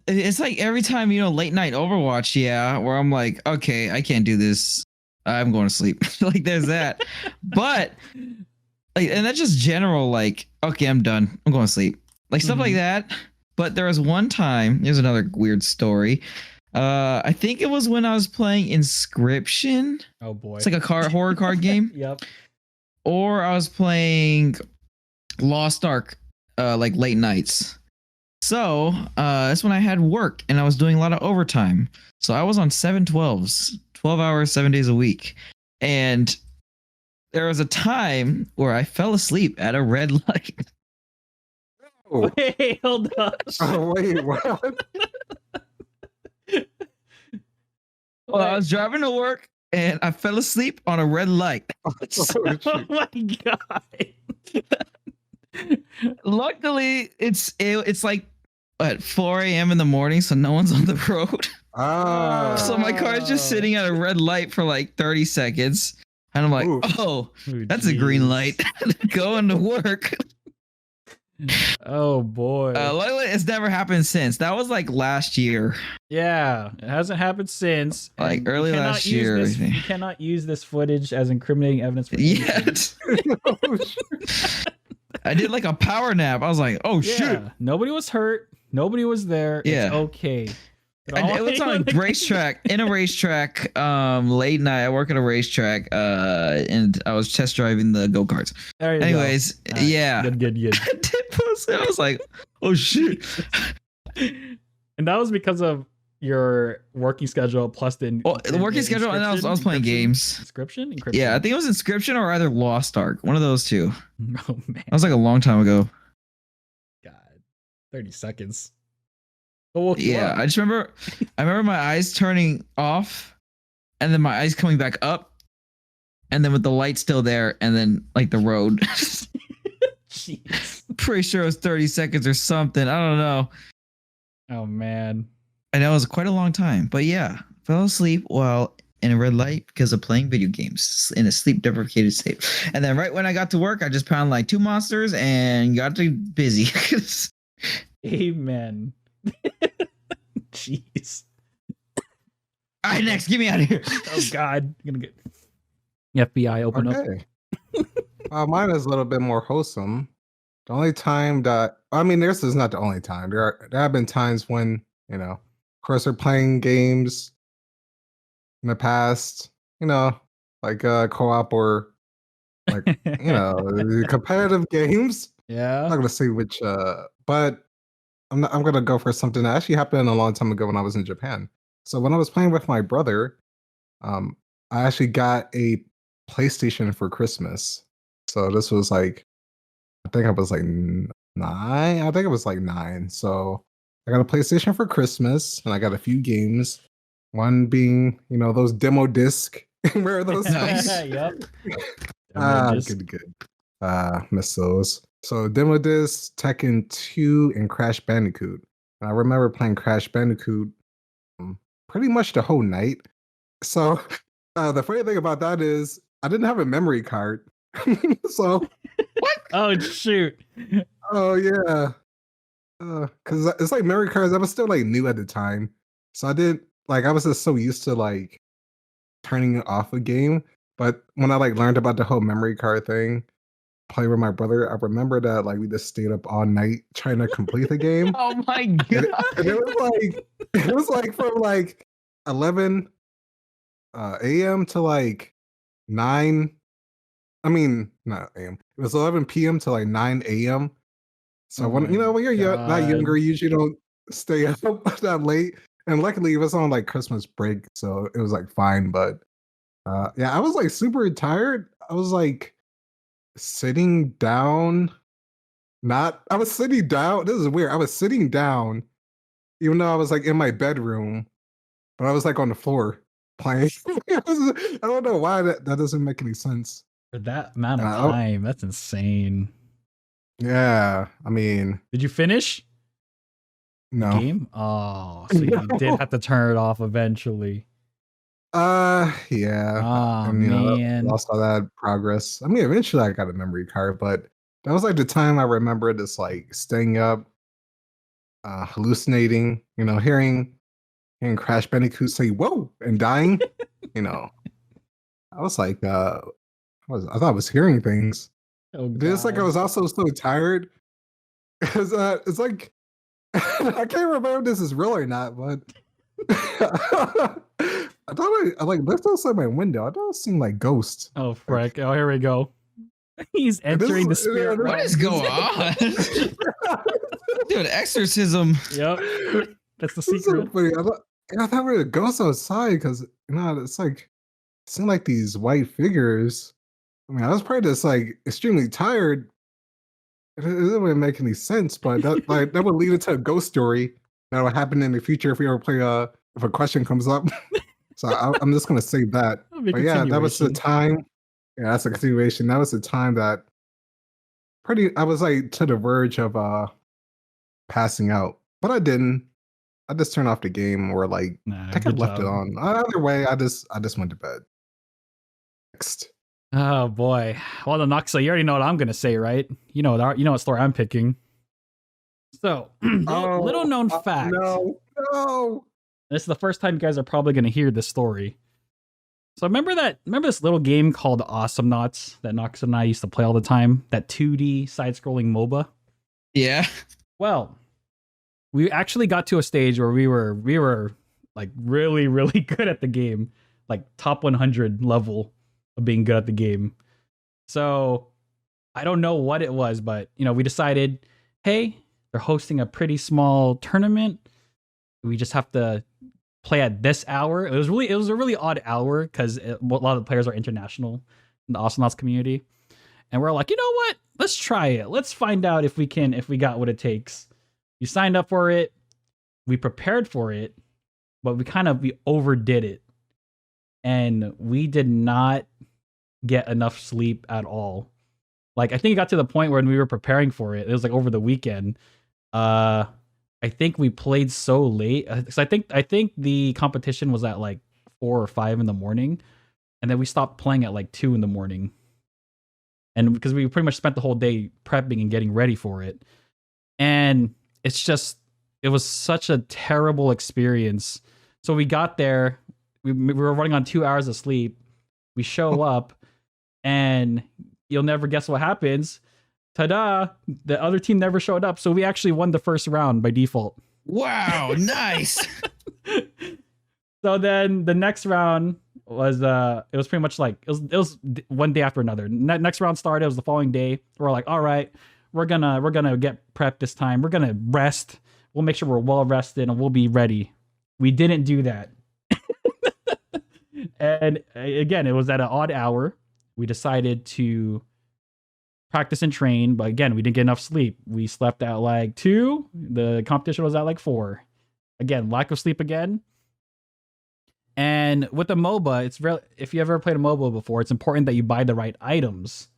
Speaker 2: it's like every time, late night Overwatch, where I'm like, okay, I can't do this. I'm going to sleep. Like there's that. But like, and that's just general, like, okay, I'm done. I'm going to sleep. Like stuff like that. But there was one time, here's another weird story. I think it was when I was playing Inscription.
Speaker 1: Oh boy.
Speaker 2: It's like a horror card game.
Speaker 1: Yep.
Speaker 2: Or I was playing Lost Ark, like late nights. So that's when I had work and I was doing a lot of overtime. So I was on 7/12s, 12 hours, 7 days a week. And there was a time where I fell asleep at a red light.
Speaker 3: Oh,
Speaker 1: Wait, hold on.
Speaker 3: wait, what?
Speaker 2: Well, I was driving to work and I fell asleep on a red light.
Speaker 3: Oh,
Speaker 1: Oh
Speaker 3: shoot.
Speaker 1: my god.
Speaker 2: Luckily, it's like at 4 a.m. in the morning, so no one's on the road.
Speaker 3: Ah.
Speaker 2: So my car is just sitting at a red light for like 30 seconds. And I'm like,
Speaker 3: Oof.
Speaker 2: oh,
Speaker 1: Ooh,
Speaker 2: that's a green
Speaker 1: jeez.
Speaker 2: light. Going to work.
Speaker 1: Oh boy.
Speaker 2: Luckily, it's never happened since. That was like last year.
Speaker 1: Yeah, it hasn't happened since.
Speaker 2: Like,
Speaker 1: and you
Speaker 2: early
Speaker 1: cannot
Speaker 2: last
Speaker 1: use
Speaker 2: year, I
Speaker 1: this-
Speaker 2: think.
Speaker 1: You cannot use this footage as incriminating evidence for
Speaker 2: Yeah.
Speaker 1: anything.
Speaker 3: Oh, shoot.
Speaker 2: I did like a power nap. I was like, oh,
Speaker 1: Yeah,
Speaker 2: shoot.
Speaker 1: nobody was hurt. Nobody was there.
Speaker 2: Yeah.
Speaker 1: It's okay. But
Speaker 2: And
Speaker 1: all
Speaker 2: it was
Speaker 1: I
Speaker 2: on a
Speaker 1: wanna-
Speaker 2: racetrack, late night. I work at a racetrack, and I was test driving the go-karts.
Speaker 1: There you go.
Speaker 2: Anyways,
Speaker 1: All right,
Speaker 2: yeah.
Speaker 1: Good.
Speaker 2: I did post it. I was like, oh, shoot.
Speaker 1: And that was because of your working schedule plus the
Speaker 2: The working schedule, and I was playing games.
Speaker 1: Inscription? Encryption?
Speaker 2: Yeah, I think it was Inscription or either Lost Ark. One of those two.
Speaker 1: Oh man.
Speaker 2: That was like a long time ago.
Speaker 1: God. 30 seconds. What woke you
Speaker 2: Yeah,
Speaker 1: up?
Speaker 2: I remember my eyes turning off and then my eyes coming back up and then with the light still there and then like the road.
Speaker 1: Jeez.
Speaker 2: Pretty sure it was 30 seconds or something. I don't know.
Speaker 1: Oh man.
Speaker 2: I know it was quite a long time, but yeah, fell asleep while in a red light because of playing video games in a sleep deprivated state. And then right when I got to work, I just pounded like 2 monsters and got too busy.
Speaker 1: Amen. Jeez.
Speaker 2: All right, next, get me out of here.
Speaker 1: Oh God. I'm gonna get FBI open up.
Speaker 3: Okay. Mine is a little bit more wholesome. The only time that this is not the only time. There have been times when, of course, we're playing games in the past, like co-op or like, competitive games. I'm
Speaker 1: Yeah.
Speaker 3: not gonna say which, but I'm gonna go for something that actually happened a long time ago when I was in Japan. So when I was playing with my brother, I actually got a PlayStation for Christmas. So this was like, I think I was like 9. I think it was like 9. So I got a PlayStation for Christmas, and I got a few games. One being, those demo disc. Remember those?
Speaker 2: Nice.
Speaker 1: Yep.
Speaker 3: Good. Miss those. So demo disc, Tekken 2, and Crash Bandicoot. And I remember playing Crash Bandicoot pretty much the whole night. So the funny thing about that is I didn't have a memory card. So
Speaker 2: What?
Speaker 1: Oh shoot.
Speaker 3: Oh yeah. Cause it's like memory cards. I was still like new at the time, so I did like I was just so used to like turning off a game. But when I like learned about the whole memory card thing, play with my brother, I remember that like we just stayed up all night trying to complete the game.
Speaker 2: Oh my
Speaker 3: And
Speaker 2: god.
Speaker 3: and it was like from like 11 a.m. to like 9. I mean, not a.m. It was 11 p.m. to like 9 a.m. So
Speaker 1: Oh
Speaker 3: when
Speaker 1: my
Speaker 3: when you're that younger,
Speaker 1: God.
Speaker 3: you usually don't stay up that late. And luckily, it was on like Christmas break, so it was like fine. But yeah, I was like super tired. I was like sitting down. Not, I was sitting down. This is weird. I was sitting down, even though I was like in my bedroom, but I was like on the floor playing. I don't know why that doesn't make any sense.
Speaker 1: For that amount
Speaker 3: And
Speaker 1: of
Speaker 3: I,
Speaker 1: time, that's insane.
Speaker 3: yeah, I mean,
Speaker 1: Did you finish the
Speaker 3: no.
Speaker 1: game? Oh, so you did
Speaker 3: No.
Speaker 1: have to turn it off eventually.
Speaker 3: Yeah,
Speaker 1: Oh
Speaker 3: and I
Speaker 1: man.
Speaker 3: lost all that progress. I mean, eventually I got a memory card, but that was like the time I remember just like staying up, hallucinating, hearing Crash Bandicoot say "whoa" and dying. you know, I was like, I thought I was hearing things.
Speaker 1: Oh
Speaker 3: But it's like I
Speaker 1: god.
Speaker 3: was also so tired because it's like I can't remember if this is real or not, but I thought I like looked outside my window. I thought it seemed like ghosts.
Speaker 1: Oh
Speaker 3: Like,
Speaker 1: frick. Oh, here we go. He's
Speaker 3: and this
Speaker 1: entering the
Speaker 3: is-
Speaker 1: spirit
Speaker 2: What
Speaker 1: realm.
Speaker 2: is going on? Dude, exorcism.
Speaker 1: Yep. That's the
Speaker 3: This is so
Speaker 1: secret.
Speaker 3: funny. I thought we were ghosts outside because it's like it seemed like these white figures. I mean, I was probably just like extremely tired. It doesn't really make any sense, but that would lead into a ghost story that will happen in the future if we ever play if a question comes up. So I'm just gonna save that.
Speaker 1: That'll be a
Speaker 3: But yeah, that was the
Speaker 1: continuation.
Speaker 3: time. Yeah, that's a continuation. That was the time that I was like to the verge of passing out, but I didn't. I just turned off the game or like
Speaker 1: Nah,
Speaker 3: I think I
Speaker 1: good
Speaker 3: left it
Speaker 1: job.
Speaker 3: on. Either way, I just went to bed. Next.
Speaker 1: Oh boy. Well, the Noxa, you already know what I'm gonna say, right? You know what story I'm picking. So, little known fact.
Speaker 3: No.
Speaker 1: This is the first time you guys are probably gonna hear this story. So remember this little game called Awesome Knots that Nox and I used to play all the time? That 2D side-scrolling MOBA?
Speaker 2: Yeah.
Speaker 1: Well, we actually got to a stage where we were like really, really good at the game. Like top 100 level of being good at the game. So I don't know what it was, but we decided, hey, they're hosting a pretty small tournament. We just have to play at this hour. It was a really odd hour because a lot of the players are international in the Astronauts community, and we're like, you know what? Let's try it. Let's find out if we got what it takes. We signed up for it. We prepared for it, but we overdid it, and we did not get enough sleep at all. Like I think it got to the point where when we were preparing for it, it was like over the weekend. I think we played so late because I think the competition was at like 4 or 5 in the morning, and then we stopped playing at like 2 in the morning. And because we pretty much spent the whole day prepping and getting ready for it, and it was such a terrible experience. So we got there, we were running on 2 hours of sleep. We show up, and you'll never guess what happens. Ta-da! The other team never showed up, so we actually won the first round by default.
Speaker 2: Wow, nice.
Speaker 1: So then the next round was it was pretty much like it was one day after another. Next round started, it was the following day. We're like, all right, we're gonna get prepped this time. We're gonna rest. We'll make sure we're well rested and we'll be ready. We didn't do that. And again, it was at an odd hour. We decided to practice and train, but again, we didn't get enough sleep. We slept at like 2. The competition was at like 4. Again, lack of sleep again. And with the MOBA, it's real. If you ever played a MOBA before, it's important that you buy the right items.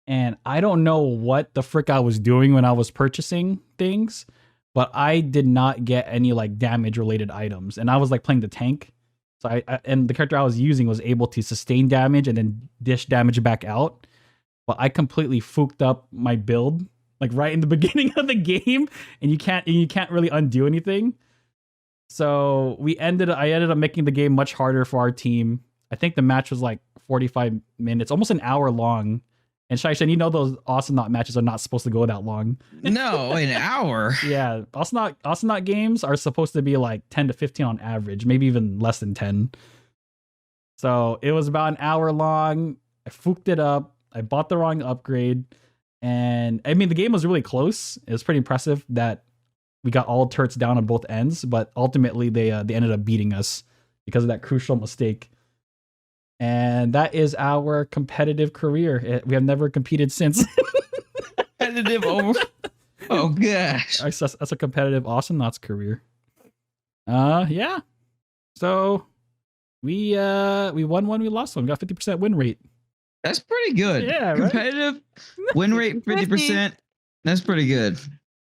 Speaker 1: And I don't know what the frick I was doing when I was purchasing things, but I did not get any like damage related items. And I was like playing the tank. So and the character I was using was able to sustain damage and then dish damage back out. but I completely fooked up my build like right in the beginning of the game, and you can't really undo anything. So I ended up making the game much harder for our team. I think the match was like 45 minutes, almost an hour long. And Shaishan, you know those Astronaut matches are not supposed to go that long.
Speaker 2: No, an hour.
Speaker 1: Yeah, Astronaut games are supposed to be like 10 to 15 on average, maybe even less than 10. So it was about an hour long. I fooked it up. I bought the wrong upgrade. And I mean, the game was really close. It was pretty impressive that we got all turrets down on both ends, but ultimately they ended up beating us because of that crucial mistake. And that is our competitive career. We have never competed since.
Speaker 2: Competitive over. Oh gosh.
Speaker 1: That's a competitive Astronauts career. Yeah. So we won one, we lost one. We got 50% win rate.
Speaker 2: That's pretty good.
Speaker 1: Yeah, right?
Speaker 2: Competitive win rate 50%. That's pretty good.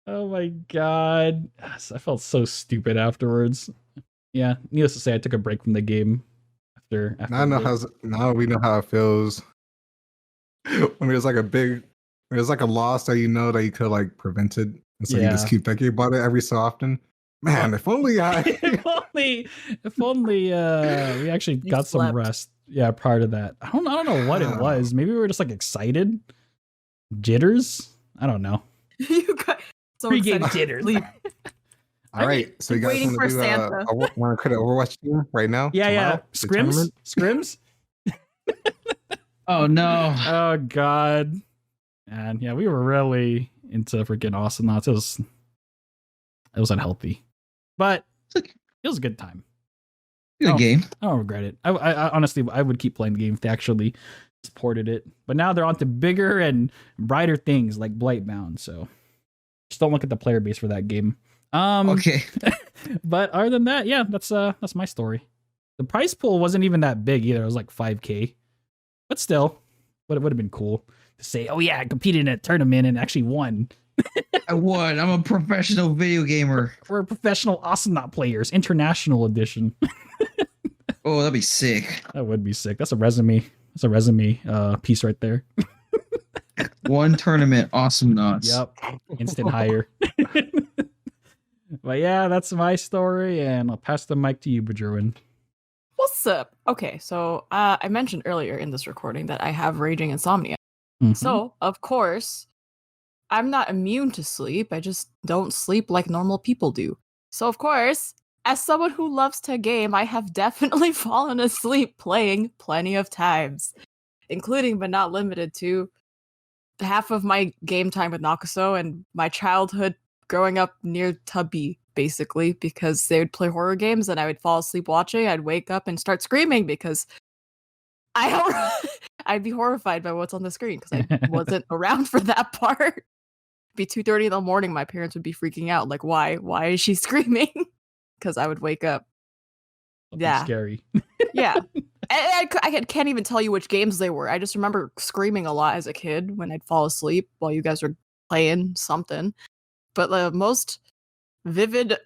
Speaker 1: Oh my god. I felt so stupid afterwards. Yeah, needless to say, I took a break from the game after
Speaker 3: Now we know how it feels when there's like a loss that you know that you could like prevent it, and so you just keep thinking about it every so often. Man, if only
Speaker 1: if only we actually got some rest. Yeah, prior to that. I don't know what it was. Maybe we were just like excited. Jitters? I don't know.
Speaker 4: You got so
Speaker 1: Pre-game
Speaker 4: excited.
Speaker 1: jitters.
Speaker 4: Leave.
Speaker 3: all right, so you guys
Speaker 4: waiting
Speaker 3: want to
Speaker 4: for
Speaker 3: do
Speaker 4: Santa.
Speaker 3: want to create an Overwatch team right now?
Speaker 1: Yeah.
Speaker 3: Tomorrow? The
Speaker 1: Scrims?
Speaker 2: Oh no.
Speaker 1: Oh god. And yeah, we were really into freaking Astronauts. It was unhealthy. But it was a good time.
Speaker 2: Good game.
Speaker 1: I don't regret it. I honestly, I would keep playing the game if they actually supported it. But now they're on to bigger and brighter things like Blightbound. So just don't look at the player base for that game.
Speaker 2: Okay.
Speaker 1: But other than that, yeah, that's my story. The prize pool wasn't even that big either. It was like 5K. But still, it would have been cool to say, oh yeah, I competed in a tournament and actually won.
Speaker 2: I won. I'm a professional video gamer.
Speaker 1: We're professional Astronaut players, international edition.
Speaker 2: Oh, that'd be sick.
Speaker 1: That would be sick. That's a resume. That's a resume piece right there.
Speaker 2: One tournament, awesome nuts.
Speaker 1: Yep. Instant hire. But yeah, that's my story, and I'll pass the mic to you, Bajerwin.
Speaker 4: What's up? Okay, so I mentioned earlier in this recording that I have raging insomnia.
Speaker 1: Mhm.
Speaker 4: So, of course, I'm not immune to sleep. I just don't sleep like normal people do. So, of course, as someone who loves to game, I have definitely fallen asleep playing plenty of times, including but not limited to half of my game time with Nakuso and my childhood growing up near Tubby, basically, because they would play horror games and I would fall asleep watching. I'd wake up and start screaming because I'd be horrified by what's on the screen because I wasn't around for that part. Be 2:30 in the morning, my parents would be freaking out. Like, why is she screaming? Because I would wake up.
Speaker 1: Something
Speaker 4: Yeah.
Speaker 1: scary.
Speaker 4: Yeah. I can't even tell you which games they were. I just remember screaming a lot as a kid when I'd fall asleep while you guys were playing something. But the most vivid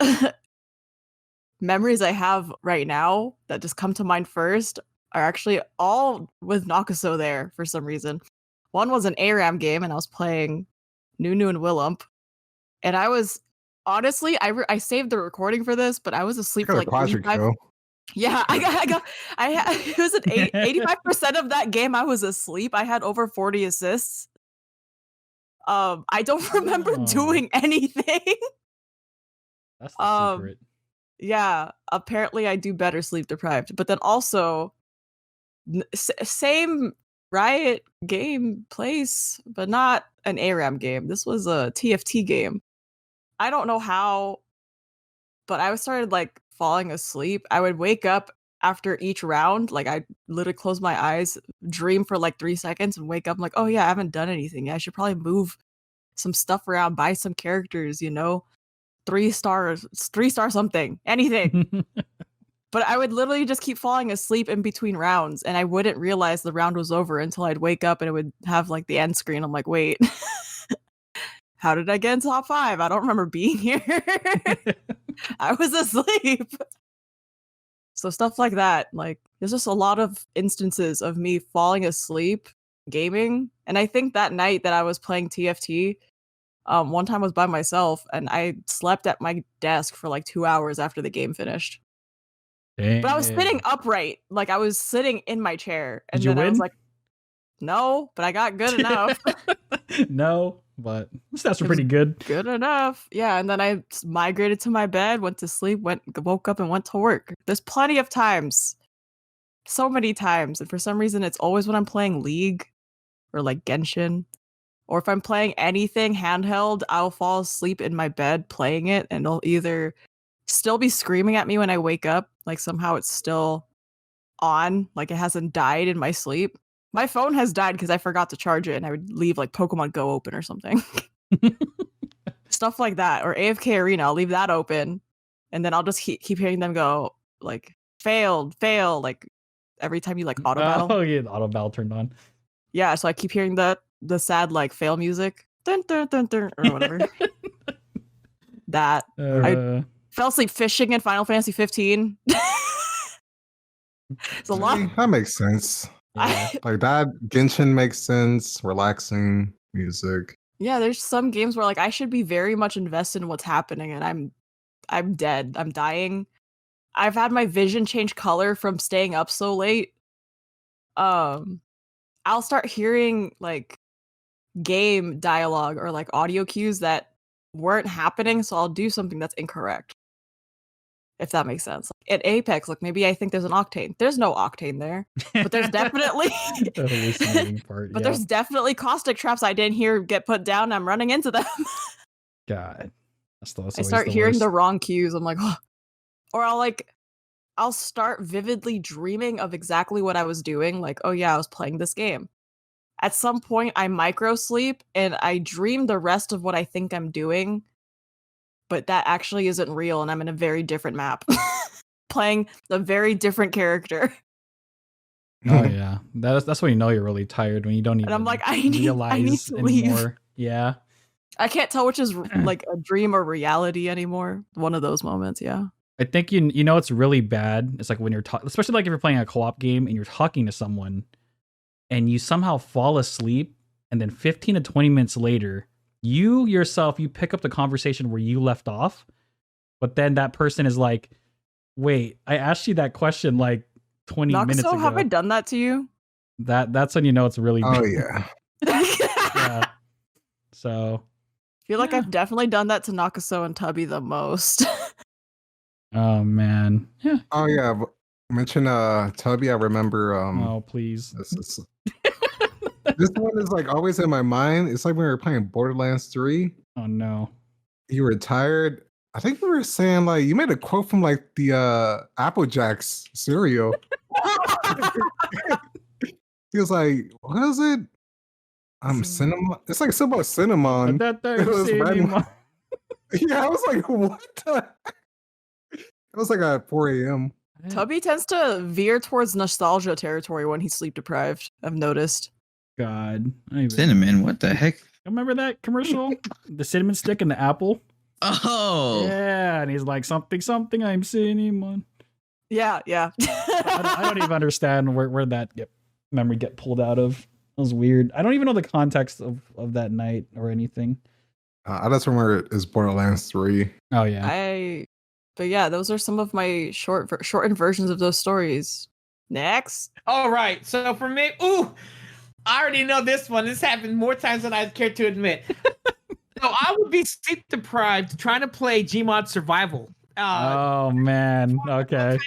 Speaker 4: memories I have right now that just come to mind first are actually all with Nakuso there for some reason. One was an ARAM game, and I was playing Nunu and Willump. And I was, honestly, I saved the recording for this, but I was asleep for like
Speaker 3: classic
Speaker 4: 85.
Speaker 3: show.
Speaker 4: Yeah, it was 85% of that game I was asleep. I had over 40 assists. I don't remember
Speaker 1: Oh.
Speaker 4: doing anything.
Speaker 1: That's the secret.
Speaker 4: Yeah, apparently I do better sleep deprived. But then also, same Riot game place, but not an ARAM game. This was a TFT game. I don't know how, but I started like falling asleep. I would wake up after each round, like I literally close my eyes, dream for like 3 seconds, and wake up. I'm like, oh yeah, I haven't done anything. I should probably move some stuff around, buy some characters, 3 stars, 3-star something, anything. But I would literally just keep falling asleep in between rounds, and I wouldn't realize the round was over until I'd wake up and it would have like the end screen. I'm like, wait, how did I get in top 5? I don't remember being here. I was asleep. So stuff like that. Like, there's just a lot of instances of me falling asleep gaming. And I think that night that I was playing TFT, one time I was by myself and I slept at my desk for like 2 hours after the game finished. But I was sitting upright, like I was sitting in my chair, and
Speaker 1: Did you
Speaker 4: then I was
Speaker 1: win?
Speaker 4: like, no, but I got good enough.
Speaker 1: No, but stats
Speaker 4: It
Speaker 1: were
Speaker 4: was
Speaker 1: pretty good.
Speaker 4: Good enough. Yeah, and then I migrated to my bed, went to sleep, woke up and went to work. There's plenty of times. So many times. And for some reason it's always when I'm playing League or like Genshin. Or if I'm playing anything handheld, I'll fall asleep in my bed playing it and it'll either still be screaming at me when I wake up, like somehow it's still on, like it hasn't died in my sleep. My phone has died because I forgot to charge it and I would leave like Pokemon Go open or something. Stuff like that. Or AFK Arena, I'll leave that open and then I'll just keep hearing them go like failed, like every time you like auto battle.
Speaker 1: Oh yeah, the auto battle turned on.
Speaker 4: Yeah, so I keep hearing the sad like fail music. Dun, dun, dun, dun, or whatever. That. I fell asleep fishing in Final Fantasy 15. It's a lot.
Speaker 3: That makes sense.
Speaker 1: Yeah.
Speaker 3: Like that, Genshin makes sense. Relaxing music.
Speaker 4: Yeah, there's some games where like I should be very much invested in what's happening and I'm dead. I'm dying. I've had my vision change color from staying up so late. I'll start hearing like game dialogue or like audio cues that weren't happening, so I'll do something that's incorrect. If that makes sense. At Apex, like maybe I think there's an octane. There's no octane there. But there's definitely
Speaker 1: The hallucinating part.
Speaker 4: but
Speaker 1: Yeah.
Speaker 4: there's definitely caustic traps I didn't hear get put down. I'm running into them.
Speaker 1: God. That's
Speaker 4: I
Speaker 1: always
Speaker 4: start
Speaker 1: the
Speaker 4: hearing
Speaker 1: worst.
Speaker 4: the wrong cues. I'm like, oh. Or I'll start vividly dreaming of exactly what I was doing. Like, oh yeah, I was playing this game. At some point, I micro sleep and I dream the rest of what I think I'm doing, but that actually isn't real, and I'm in a very different map, playing a very different character.
Speaker 1: Oh yeah, that's when you know you're really tired, when you don't even
Speaker 4: And I'm like, I need
Speaker 1: realize
Speaker 4: to leave.
Speaker 1: anymore. Yeah.
Speaker 4: I can't tell which is like a dream or reality anymore. One of those moments, yeah.
Speaker 1: I think you know it's really bad. It's like when you're talking, especially like if you're playing a co-op game and you're talking to someone, and you somehow fall asleep, and then 15 to 20 minutes later, you yourself you pick up the conversation where you left off, but then that person is like, "Wait, I asked you that question like 20 minutes ago."
Speaker 4: Nakaso, have I done that to you?
Speaker 1: That's when you know it's really
Speaker 3: Oh
Speaker 1: bad.
Speaker 3: yeah.
Speaker 1: Yeah. So
Speaker 4: I feel like
Speaker 1: Yeah.
Speaker 4: I've definitely done that to Nakaso and Tubby the most.
Speaker 1: oh man. Yeah.
Speaker 3: Oh yeah. Mention Tubby. I remember.
Speaker 1: Oh please.
Speaker 3: This one is like always in my mind. It's like when we were playing Borderlands 3.
Speaker 1: Oh no.
Speaker 3: You were tired. I think we were saying like you made a quote from like the Apple Jacks cereal. He was like, "What is it? Cinnamon. It's like something about cinnamon."
Speaker 1: That
Speaker 3: It was random. Yeah, I was like, "What the heck?" It was like at 4 a.m.
Speaker 4: Tubby tends to veer towards nostalgia territory when he's sleep deprived, I've noticed.
Speaker 1: God. I don't even
Speaker 2: Cinnamon, what the heck?
Speaker 1: remember that commercial? The cinnamon stick and the apple?
Speaker 2: Oh,
Speaker 1: Yeah, and he's like something I'm cinnamon.
Speaker 4: Yeah.
Speaker 1: I don't even understand where that memory get pulled out of. It was weird. I don't even know the context of that night or anything.
Speaker 3: I just remember it's Borderlands 3.
Speaker 1: Oh yeah.
Speaker 4: But yeah, those are some of my shortened versions of those stories. Next.
Speaker 5: All right. So for me, I already know this one. This happened more times than I care to admit. So I would be sleep deprived trying to play Gmod Survival.
Speaker 1: Oh man. Okay.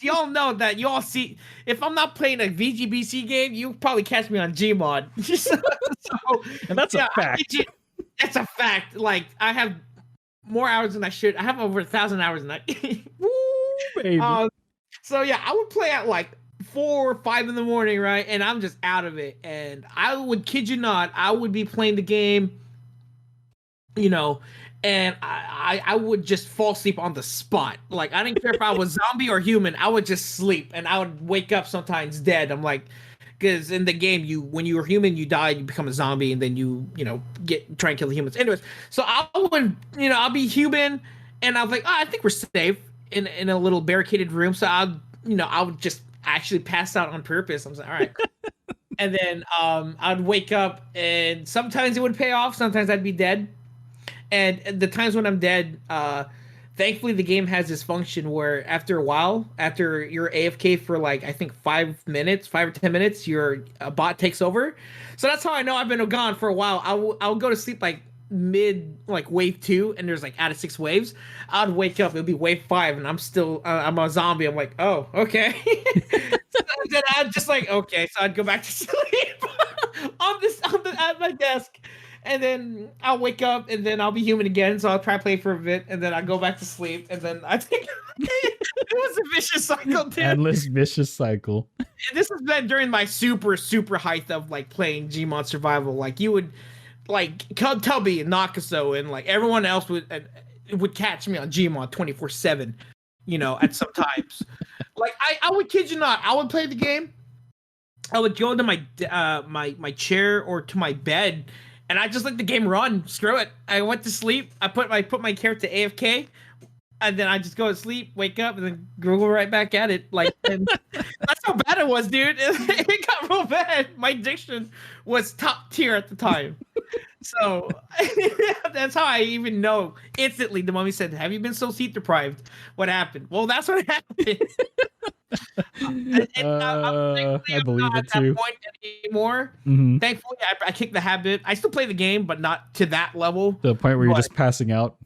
Speaker 5: Y'all know that y'all see, if I'm not playing a VGBC game, you probably catch me on Gmod.
Speaker 1: And that's a fact.
Speaker 5: That's a fact. Like, I have more hours than I should. I have over 1,000 hours a night.
Speaker 1: Woo, baby.
Speaker 5: So yeah, I would play at like 4 or 5 in the morning, right? And I'm just out of it. And I would, kid you not, I would be playing the game, you know, and I would just fall asleep on the spot. Like, I didn't care if I was zombie or human. I would just sleep, and I would wake up sometimes dead. I'm like, because in the game, when you were human, you die, you become a zombie, and then you try and kill the humans. Anyways, so I would, I'll be human, and I was like, I think we're safe in a little barricaded room. So I would just actually pass out on purpose. I'm like, all right. And then I'd wake up, and sometimes it would pay off. Sometimes I'd be dead. And the times when I'm dead, thankfully the game has this function where after a while, after you're AFK for like I think 5 or 10 minutes, your bot takes over. So that's how I know I've been gone for a while. I'll go to sleep like mid like wave 2, and there's like out of 6 waves. I'd wake up, it'll be wave 5, and I'm still I'm a zombie. I'm like, oh, okay. So then I'd just like, okay, so I'd go back to sleep at my desk. And then I'll wake up, and then I'll be human again. So I'll try to play for a bit, and then I go back to sleep, and then I think it was a vicious cycle, dude.
Speaker 1: Endless vicious cycle.
Speaker 5: This has been during my super height of like playing Gmod Survival. Like you would, like Tubby and Nakaso and like everyone else would catch me on Gmod 24/7. You know, at some times, like I would kid you not, I would play the game. I would go to my chair or to my bed. And I just let the game run. Screw it. I went to sleep. I put my character AFK, and then I just go to sleep, wake up, and then go right back at it. Like, and that's how bad it was, dude. It got real bad. My addiction was top tier at the time. So that's how I even know instantly. The mommy said, "Have you been so sleep deprived? What happened?" Well, that's what happened.
Speaker 1: I believe it
Speaker 5: at
Speaker 1: too.
Speaker 5: that point anymore.
Speaker 1: Mhm.
Speaker 5: Thankfully, I kicked the habit. I still play the game, but not to that level.
Speaker 1: The point where you're
Speaker 5: But-
Speaker 1: just passing out.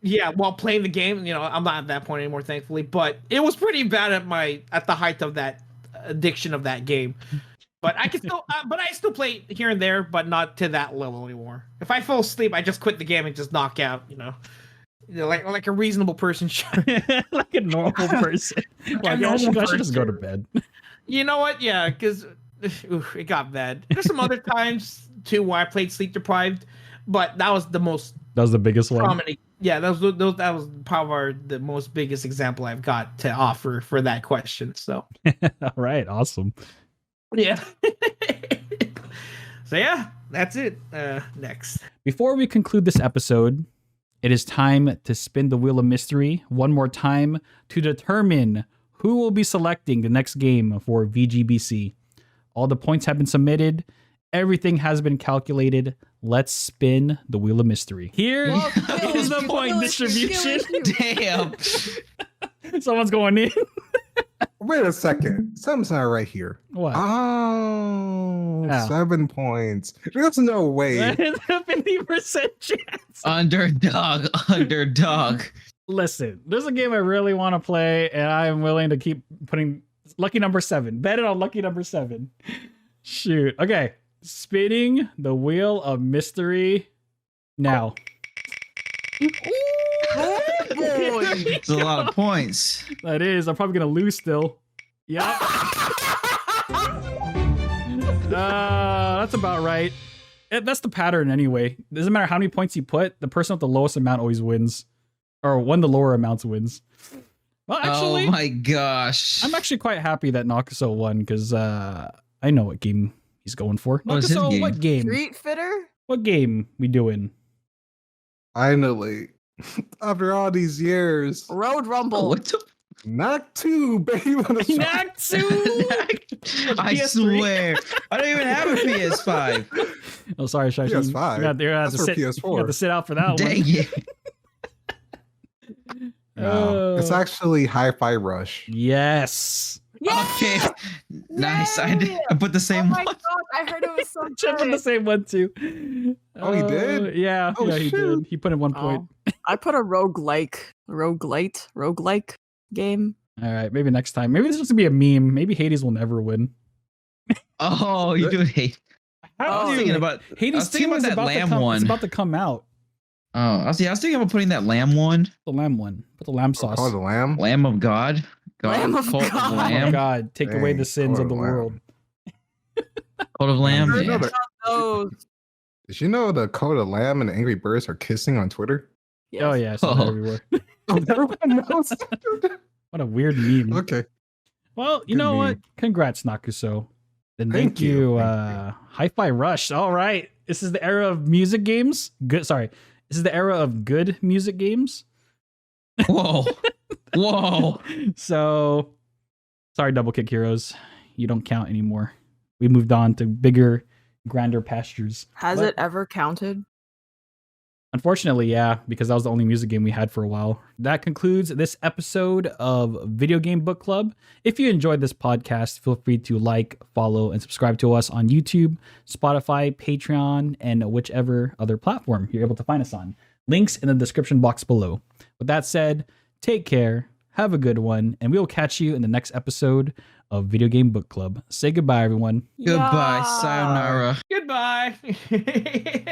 Speaker 5: Yeah, while playing the game, you know, I'm not at that point anymore, thankfully. But it was pretty bad at the height of that addiction of that game. But I can still, but I still play here and there, but not to that level anymore. If I fall asleep, I just quit the game and just knock out. You know, like a reasonable person should.
Speaker 1: Like a normal person. Like, I should just go to bed.
Speaker 5: You know what? Yeah, because it got bad. There's some other times too where I played sleep deprived, but that was the most
Speaker 1: That was the biggest one.
Speaker 5: prominent. Yeah, that was probably the most biggest example I've got to offer for that question. So
Speaker 1: All right, awesome.
Speaker 5: yeah. So yeah, that's it. Next.
Speaker 1: Before we conclude this episode, it is time to spin the wheel of mystery one more time to determine who will be selecting the next game for VGBC. All the points have been submitted. Everything has been calculated. Let's spin the wheel of mystery. Here
Speaker 4: Well,
Speaker 1: is the point distribution.
Speaker 2: Damn.
Speaker 1: Someone's going in.
Speaker 3: Wait a second. Something's not right here.
Speaker 1: What?
Speaker 3: Oh,
Speaker 1: Oh.
Speaker 3: 7 points. There's no way.
Speaker 1: It's a 50% chance.
Speaker 2: Underdog.
Speaker 1: Listen, there's a game I really want to play, and I am willing to keep putting lucky number 7. Bet it on lucky number 7. Shoot. Okay. Spinning the wheel of mystery now.
Speaker 2: It's a lot of points.
Speaker 1: That is. I'm probably going to lose still. Yep. That's about right. That's the pattern anyway. Doesn't matter how many points you put, the person with the lowest amount always wins. Or one of the lower amounts wins. Well, actually,
Speaker 2: Oh my gosh.
Speaker 1: I'm actually quite happy that Nakaso won because I know what game he's going for.
Speaker 2: What was his
Speaker 1: Nakaso,
Speaker 2: game?
Speaker 1: what game?
Speaker 4: Street Fitter?
Speaker 1: What game we doing?
Speaker 3: Finally, after all these years,
Speaker 4: Road Rumble.
Speaker 2: What the?
Speaker 3: Knock 2, baby.
Speaker 1: Natsu!
Speaker 2: I
Speaker 1: PS3.
Speaker 2: swear. I don't even have a PS5.
Speaker 1: Oh, sorry, Shashi.
Speaker 3: PS5.
Speaker 1: You got
Speaker 3: That's
Speaker 1: to
Speaker 3: for
Speaker 1: sit. You
Speaker 3: PS4.
Speaker 1: got to sit out for that
Speaker 2: Dang
Speaker 1: one.
Speaker 2: it.
Speaker 3: No, it's
Speaker 1: Oh.
Speaker 3: actually Hi-Fi Rush.
Speaker 1: Yes.
Speaker 2: Okay. Nice. I
Speaker 4: Yay!
Speaker 2: put the
Speaker 4: Oh
Speaker 2: same
Speaker 4: my
Speaker 2: one.
Speaker 4: god, I heard it was so
Speaker 1: Chip put the
Speaker 4: good.
Speaker 1: same one too.
Speaker 3: Oh, he did?
Speaker 1: Yeah.
Speaker 3: Oh,
Speaker 1: yeah, he
Speaker 3: shoot.
Speaker 1: did. He put in 1 point.
Speaker 4: I put a roguelike game.
Speaker 1: All right, maybe next time. Maybe this is just gonna be a meme. Maybe Hades will never win.
Speaker 2: Oh, you do hate. I was
Speaker 4: Oh,
Speaker 2: thinking about.
Speaker 1: Hades
Speaker 2: I was thinking
Speaker 1: 2
Speaker 2: about
Speaker 1: is
Speaker 2: that
Speaker 1: about to
Speaker 2: lamb
Speaker 1: come.
Speaker 2: one.
Speaker 1: It's about to come out.
Speaker 2: Oh, I was thinking about putting that lamb one.
Speaker 1: The lamb one. Put the lamb sauce.
Speaker 3: Call the Lamb.
Speaker 2: Lamb of God.
Speaker 4: Lamb of
Speaker 2: Cult
Speaker 4: God.
Speaker 1: Oh my
Speaker 2: Lamb.
Speaker 1: God! Take away the
Speaker 3: Dang,
Speaker 1: sins of the
Speaker 3: Call the Lamb.
Speaker 1: world.
Speaker 2: Cult of Lamb.
Speaker 3: I
Speaker 2: Yeah.
Speaker 3: know that-
Speaker 4: Oh,
Speaker 3: Did you know the Code of Lamb and Angry Birds are kissing on Twitter?
Speaker 4: yes.
Speaker 1: Oh yeah, I saw that
Speaker 2: Oh.
Speaker 1: everywhere.
Speaker 3: Everyone knows.
Speaker 1: What a weird meme.
Speaker 3: Okay.
Speaker 1: Well, you
Speaker 3: Good
Speaker 1: know what?
Speaker 3: meme.
Speaker 1: Congrats, Nakuso. Then thank
Speaker 3: Thank you.
Speaker 1: you.
Speaker 3: Thank
Speaker 1: Hi-Fi Rush. All right. This is the era of music games. Good. Sorry. This is the era of good music games.
Speaker 2: Whoa. Whoa.
Speaker 1: So, sorry, Double Kick Heroes. You don't count anymore. we moved on to bigger, grander pastures.
Speaker 4: Has
Speaker 1: But
Speaker 4: it ever counted?
Speaker 1: unfortunately, yeah, because that was the only music game we had for a while. That concludes this episode of Video Game Book Club. If you enjoyed this podcast, feel free to like, follow, and subscribe to us on YouTube, Spotify, Patreon, and whichever other platform you're able to find us on. Links in the description box below. With that said, take care, have a good one, and we will catch you in the next episode of Video Game Book Club. Say goodbye, everyone.
Speaker 2: Goodbye.
Speaker 4: Yeah.
Speaker 2: Sayonara.
Speaker 5: Goodbye.